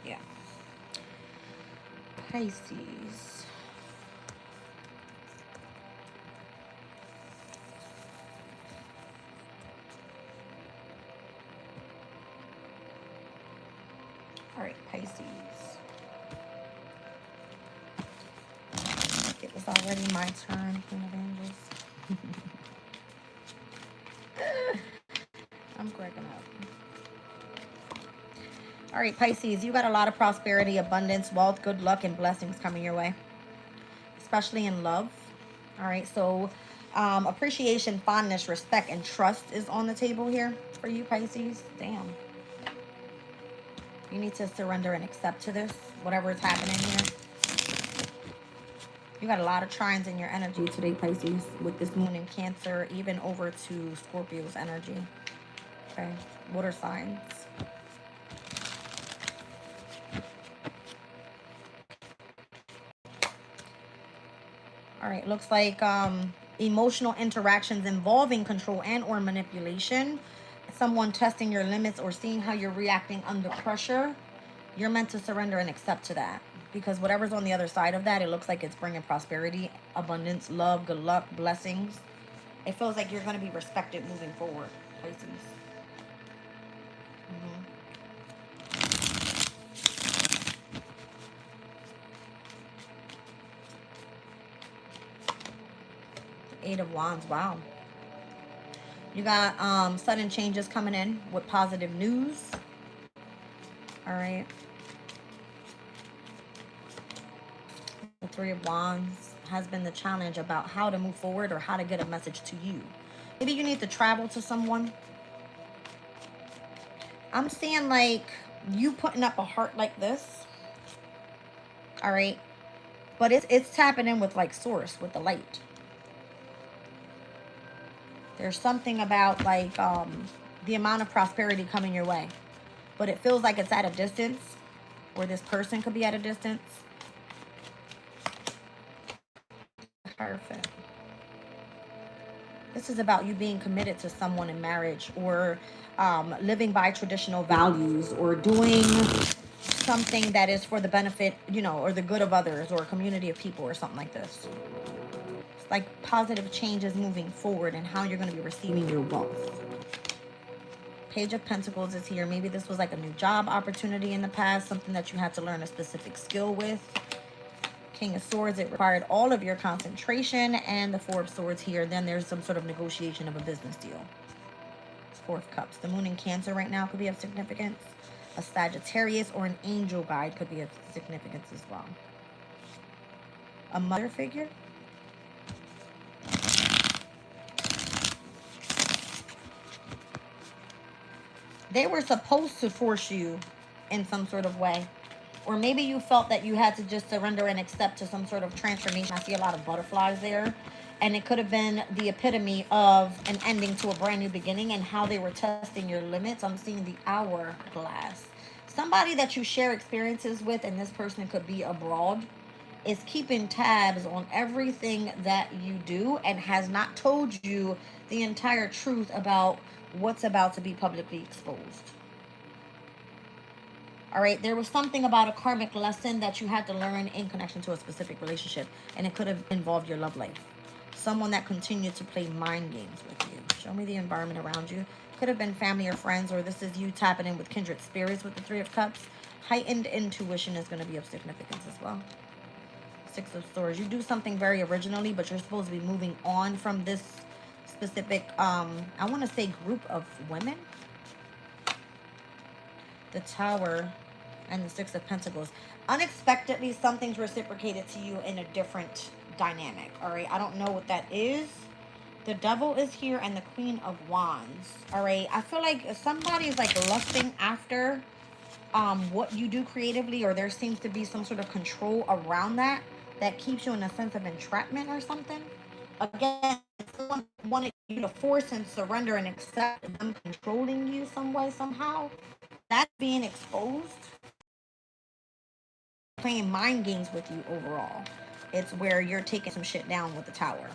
Yeah. Pisces. All right, Pisces. It was already my turn, Queen of Angels. I'm cracking up. All right, Pisces, you got a lot of prosperity, abundance, wealth, good luck, and blessings coming your way, especially in love. All right, so appreciation, fondness, respect, and trust is on the table here for you, Pisces. Damn. You need to surrender and accept to this, whatever is happening here. You got a lot of trines in your energy today, Pisces, with this moon in Cancer, even over to Scorpio's energy. Okay, water signs. All right, looks like emotional interactions involving control and or manipulation. someone testing your limits or seeing how you're reacting under pressure, you're meant to surrender and accept to that. Because whatever's on the other side of that, it looks like it's bringing prosperity, abundance, love, good luck, blessings. It feels like you're going to be respected moving forward, Pisces. Eight of Wands. Wow. You got sudden changes coming in with positive news. All right. The Three of Wands has been the challenge about how to move forward or how to get a message to you. Maybe you need to travel to someone. I'm seeing like you putting up a heart like this. All right. But it's tapping in with like source, with the light. There's something about like the amount of prosperity coming your way. But it feels like it's at a distance, or this person could be at a distance. Perfect. This is about you being committed to someone in marriage, or living by traditional values, or doing something that is for the benefit, you know, or the good of others, or a community of people, or something like this. It's like positive changes moving forward and how you're going to be receiving your wealth. Page of Pentacles is here. Maybe this was like a new job opportunity in the past, something that you had to learn a specific skill with. King of Swords, it required all of your concentration. And the Four of Swords here, then there's some sort of negotiation of a business deal. Four of Cups. The moon in Cancer right now could be of significance. A Sagittarius or an angel guide could be of significance as well. A mother figure. They were supposed to force you in some sort of way. Or maybe you felt that you had to just surrender and accept to some sort of transformation. I see a lot of butterflies there. And it could have been the epitome of an ending to a brand new beginning and how they were testing your limits. I'm seeing the hourglass. Somebody that you share experiences with, and this person could be abroad, is keeping tabs on everything that you do and has not told you the entire truth about what's about to be publicly exposed. All right, there was something about a karmic lesson that you had to learn in connection to a specific relationship, and it could have involved your love life. Someone that continued to play mind games with you. Show me the environment around you. Could have been family or friends, or this is you tapping in with kindred spirits with the Three of Cups. Heightened intuition is going to be of significance as well. Six of Swords. You do something very originally, but you're supposed to be moving on from this specific, I want to say group of women. The Tower and the Six of Pentacles. Unexpectedly, something's reciprocated to you in a different dynamic. All right, I don't know what that is. The Devil is here and the Queen of Wands. All right, I feel like somebody's like lusting after what you do creatively, or there seems to be some sort of control around that keeps you in a sense of entrapment or something. Again, someone wanted you to force and surrender and accept them controlling you some way, somehow. That's being exposed. Playing mind games with you overall. It's where you're taking some shit down with the Tower.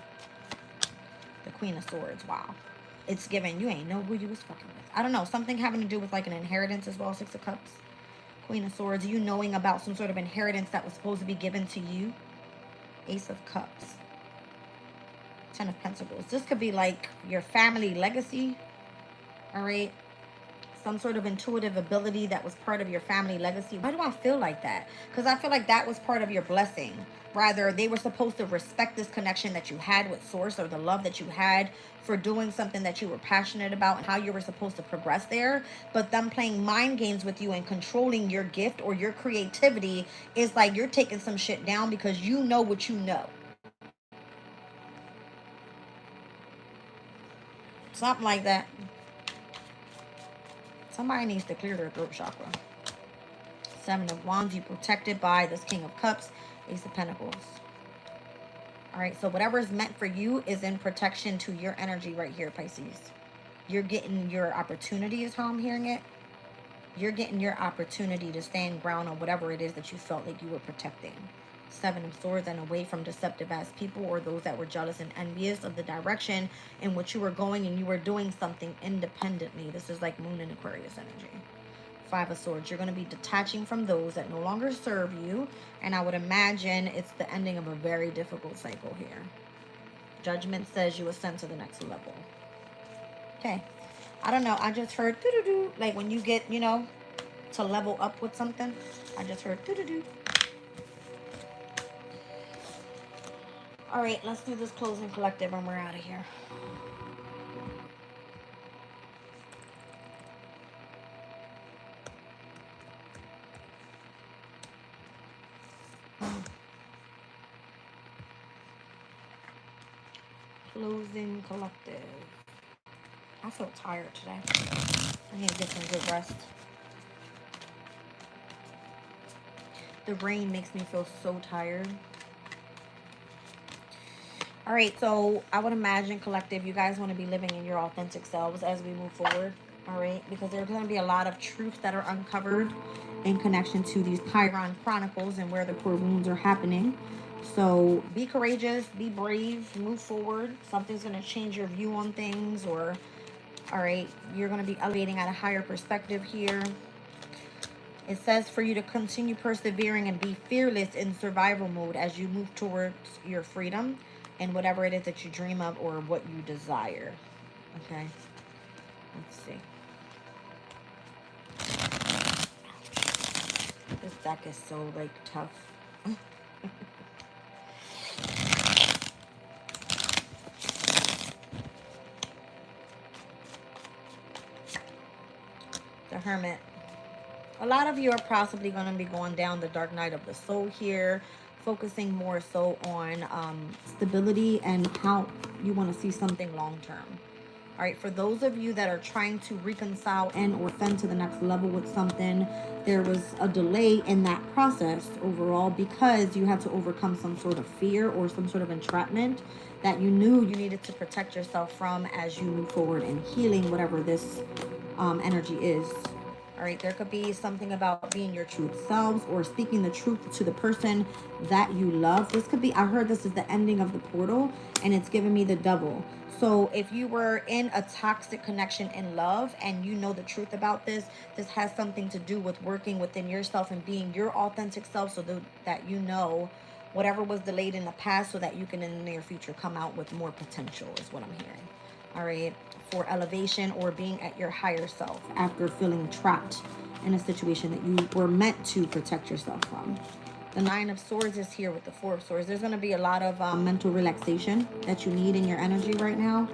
The Queen of Swords. Wow. It's giving you ain't know who you was fucking with. I don't know. Something having to do with like an inheritance as well. Six of Cups. Queen of Swords. You knowing about some sort of inheritance that was supposed to be given to you. Ace of Cups. Ten of Pentacles. This could be like your family legacy. All right. Some sort of intuitive ability that was part of your family legacy. Why do I feel like that? Because I feel like that was part of your blessing. Rather, they were supposed to respect this connection that you had with Source, or the love that you had for doing something that you were passionate about and how you were supposed to progress there. But them playing mind games with you and controlling your gift or your creativity is like you're taking some shit down because you know what you know. Something like that. Somebody needs to clear their throat chakra. Seven of Wands. You protected by this King of Cups. Ace of Pentacles. All right. So whatever is meant for you is in protection to your energy right here, Pisces. You're getting your opportunity is how I'm hearing it. You're getting your opportunity to stand ground on whatever it is that you felt like you were protecting. Seven of Swords, and away from deceptive ass people or those that were jealous and envious of the direction in which you were going, and you were doing something independently. This is like Moon and Aquarius energy. Five of Swords. You're going to be detaching from those that no longer serve you, and I would imagine it's the ending of a very difficult cycle here. Judgment says you ascend to the next level. Okay. I don't know. I just heard doo-doo-doo. Like when you get, you know, to level up with something. I just heard doo-doo-doo. All right, let's do this closing collective and we're out of here. Closing collective. I feel tired today. I need to get some good rest. The rain makes me feel so tired. All right, so I would imagine, collective, you guys want to be living in your authentic selves as we move forward. All right, because there's going to be a lot of truths that are uncovered in connection to these Chiron Chronicles and where the core wounds are happening. So be courageous, be brave, move forward. Something's going to change your view on things, or, all right, you're going to be elevating at a higher perspective here. It says for you to continue persevering and be fearless in survival mode as you move towards your freedom and whatever it is that you dream of or what you desire. Okay, let's see. This deck is so, like, tough. The Hermit. A lot of you are possibly going to be going down the dark night of the soul here, focusing more so on stability and how you want to see something long term. All right, for those of you that are trying to reconcile and or ascend to the next level with something, there was a delay in that process overall because you had to overcome some sort of fear or some sort of entrapment that you knew you needed to protect yourself from as you move forward in healing whatever this energy is. All right, there could be something about being your truth selves or speaking the truth to the person that you love. This could be, I heard this is the ending of the portal and it's giving me the double. So if you were in a toxic connection in love and you know the truth about this, this has something to do with working within yourself and being your authentic self so that you know whatever was delayed in the past so that you can in the near future come out with more potential is what I'm hearing. All right, for elevation or being at your higher self after feeling trapped in a situation that you were meant to protect yourself from. The Nine of Swords is here with the Four of Swords. There's going to be a lot of mental relaxation that you need in your energy right now.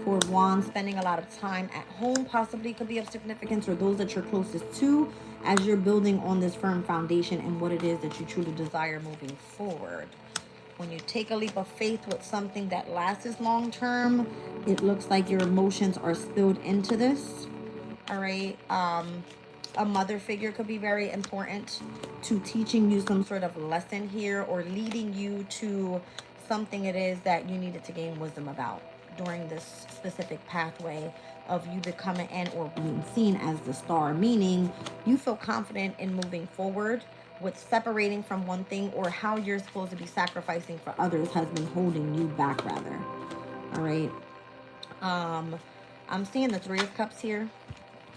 Four of Wands, spending a lot of time at home possibly could be of significance, or those that you're closest to as you're building on this firm foundation and what it is that you truly desire moving forward. When you take a leap of faith with something that lasts long term, it looks like your emotions are spilled into this. All right. A mother figure could be very important to teaching you some sort of lesson here or leading you to something it is that you needed to gain wisdom about during this specific pathway of you becoming and or being seen as the star, meaning you feel confident in moving forward with separating from one thing, or how you're supposed to be sacrificing for others has been holding you back rather. All right. I'm seeing the Three of Cups here.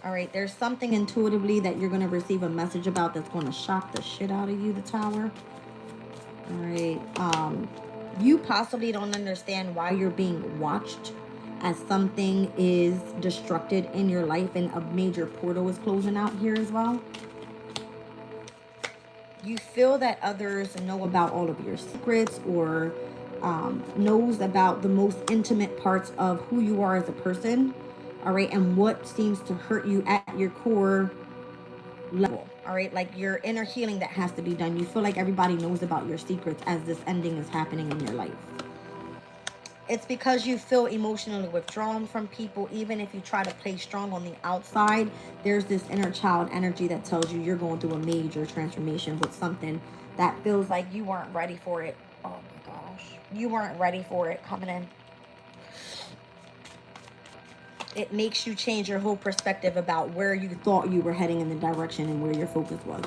All right, there's something intuitively that you're going to receive a message about that's going to shock the shit out of you, the Tower. All right. You possibly don't understand why you're being watched as something is destructed in your life and a major portal is closing out here as well. You feel that others know about all of your secrets or knows about the most intimate parts of who you are as a person. All right, and what seems to hurt you at your core level. All right, like your inner healing that has to be done. You feel like everybody knows about your secrets as this ending is happening in your life. It's because you feel emotionally withdrawn from people. Even if you try to play strong on the outside, there's this inner child energy that tells you you're going through a major transformation with something that feels like you weren't ready for it. Oh my gosh, you weren't ready for it coming in. It makes you change your whole perspective about where you thought you were heading in the direction and where your focus was.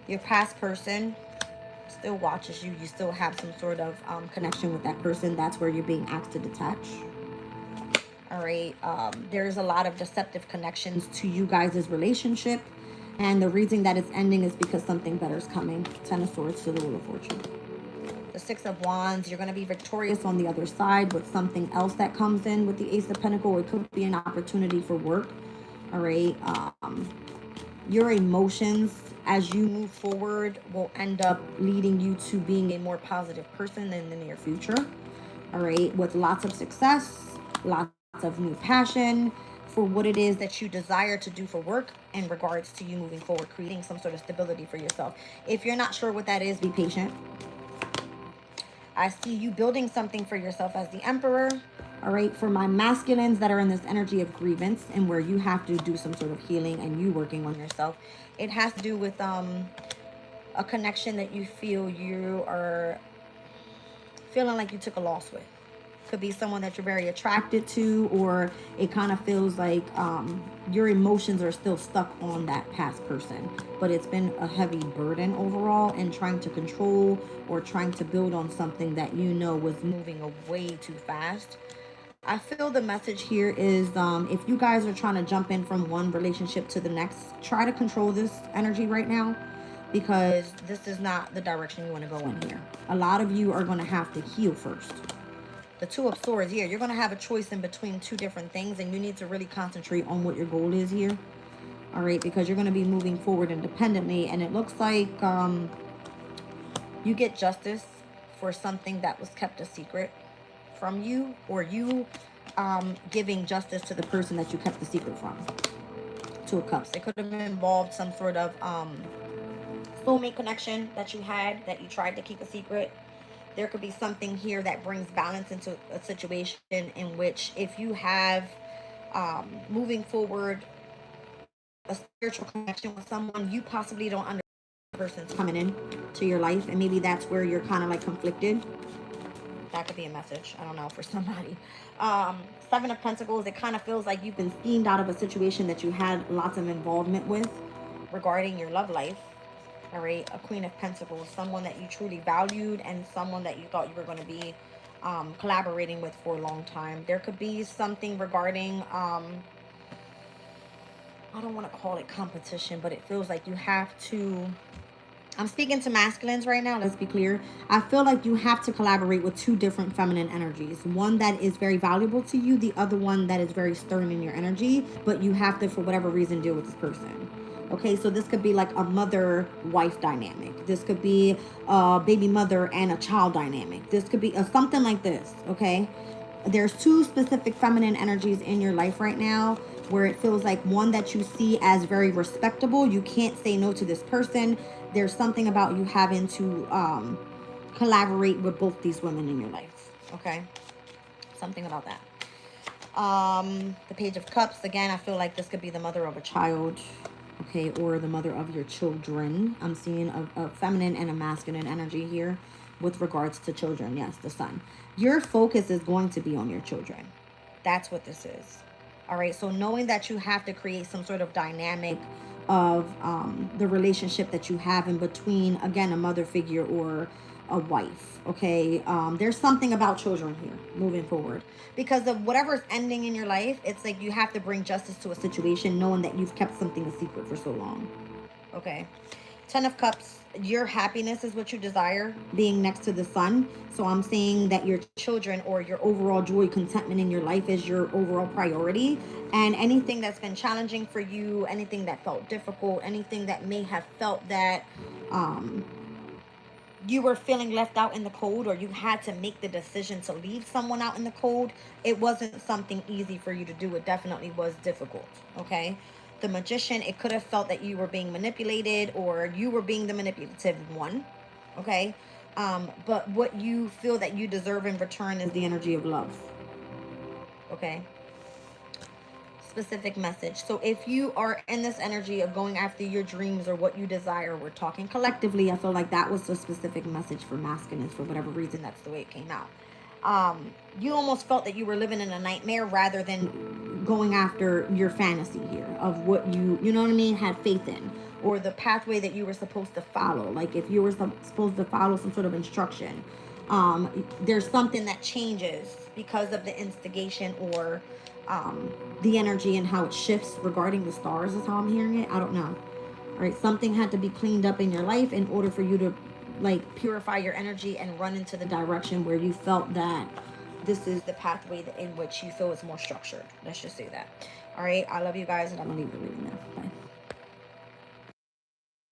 Your past person still watches you. You still have some sort of connection with that person. That's where you're being asked to detach. All right. There's a lot of deceptive connections to you guys' relationship. And the reason that it's ending is because something better is coming. 10 of Swords to the Wheel of Fortune. The 6 of Wands, you're going to be victorious on the other side with something else that comes in with the Ace of Pentacles. It could be an opportunity for work. All right. Your emotions as you move forward will end up leading you to being a more positive person in the near future. All right. With lots of success, lots of new passion for what it is that you desire to do for work in regards to you moving forward, creating some sort of stability for yourself. If you're not sure what that is, be patient. I see you building something for yourself as the Emperor. All right, for my masculines that are in this energy of grievance and where you have to do some sort of healing and you working on yourself, it has to do with a connection that you feel you are feeling like you took a loss with. Could be someone that you're very attracted to, or it kind of feels like your emotions are still stuck on that past person, but it's been a heavy burden overall, and trying to control or trying to build on something that you know was moving way too fast. I feel the message here is if you guys are trying to jump in from one relationship to the next, try to control this energy right now, because this is not the direction you want to go in here. A lot of you are going to have to heal first. The 2 of Swords here, you're going to have a choice in between 2 different things, and you need to really concentrate on what your goal is here. All right, because you're going to be moving forward independently, and it looks like you get justice for something that was kept a secret from you, or you giving justice to the person that you kept the secret from. 2 of Cups. It could have involved some sort of soulmate connection that you had that you tried to keep a secret. There could be something here that brings balance into a situation in which, if you have moving forward a spiritual connection with someone, you possibly don't understand the person's coming in to your life, and maybe that's where you're kind of like conflicted. That could be a message, I don't know, for somebody. 7 of Pentacles, it kind of feels like you've been steamed out of a situation that you had lots of involvement with regarding your love life. All right, a Queen of Pentacles, someone that you truly valued and someone that you thought you were going to be collaborating with for a long time. There could be something regarding, I don't want to call it competition, but it feels like you have to, I'm speaking to masculines right now, let's be clear. I feel like you have to collaborate with 2 different feminine energies. One that is very valuable to you, the other one that is very stern in your energy, but you have to, for whatever reason, deal with this person. Okay, so this could be like a mother-wife dynamic. This could be a baby mother and a child dynamic. This could be something like this, okay? There's 2 specific feminine energies in your life right now where it feels like one that you see as very respectable. You can't say no to this person. There's something about you having to collaborate with both these women in your life, okay? Something about that. The Page of Cups, again, I feel like this could be the mother of a child, okay, or the mother of your children. I'm seeing a feminine and a masculine energy here with regards to children. Yes, the Sun. Your focus is going to be on your children. That's what this is. All right, so knowing that you have to create some sort of dynamic of the relationship that you have in between, again, a mother figure or a wife, okay? There's something about children here moving forward, because of whatever's ending in your life. It's like you have to bring justice to a situation knowing that you've kept something a secret for so long, okay? 10 of Cups, your happiness is what you desire, being next to the Sun. So I'm saying that your children or your overall joy, contentment in your life is your overall priority. And anything that's been challenging for you, anything that felt difficult, anything that may have felt that you were feeling left out in the cold, or you had to make the decision to leave someone out in the cold, it wasn't something easy for you to do. It definitely was difficult, okay? The Magician, it could have felt that you were being manipulated, or you were being the manipulative one, okay? But what you feel that you deserve in return is the energy of love, okay? Specific message. So if you are in this energy of going after your dreams or what you desire, we're talking collectively, I feel like that was a specific message for masculines. For whatever reason, that's the way it came out. You almost felt that you were living in a nightmare rather than going after your fantasy here of what you know what I mean, had faith in, or the pathway that you were supposed to follow. Like if you were supposed to follow some sort of instruction, there's something that changes because of the instigation or the energy and how it shifts regarding the stars is how I'm hearing it. I don't know. All right, something had to be cleaned up in your life in order for you to like purify your energy and run into the direction where you felt that this is the pathway in which you feel is more structured. Let's just say that. All right, I love you guys, and I'm gonna leave the reading now. Bye.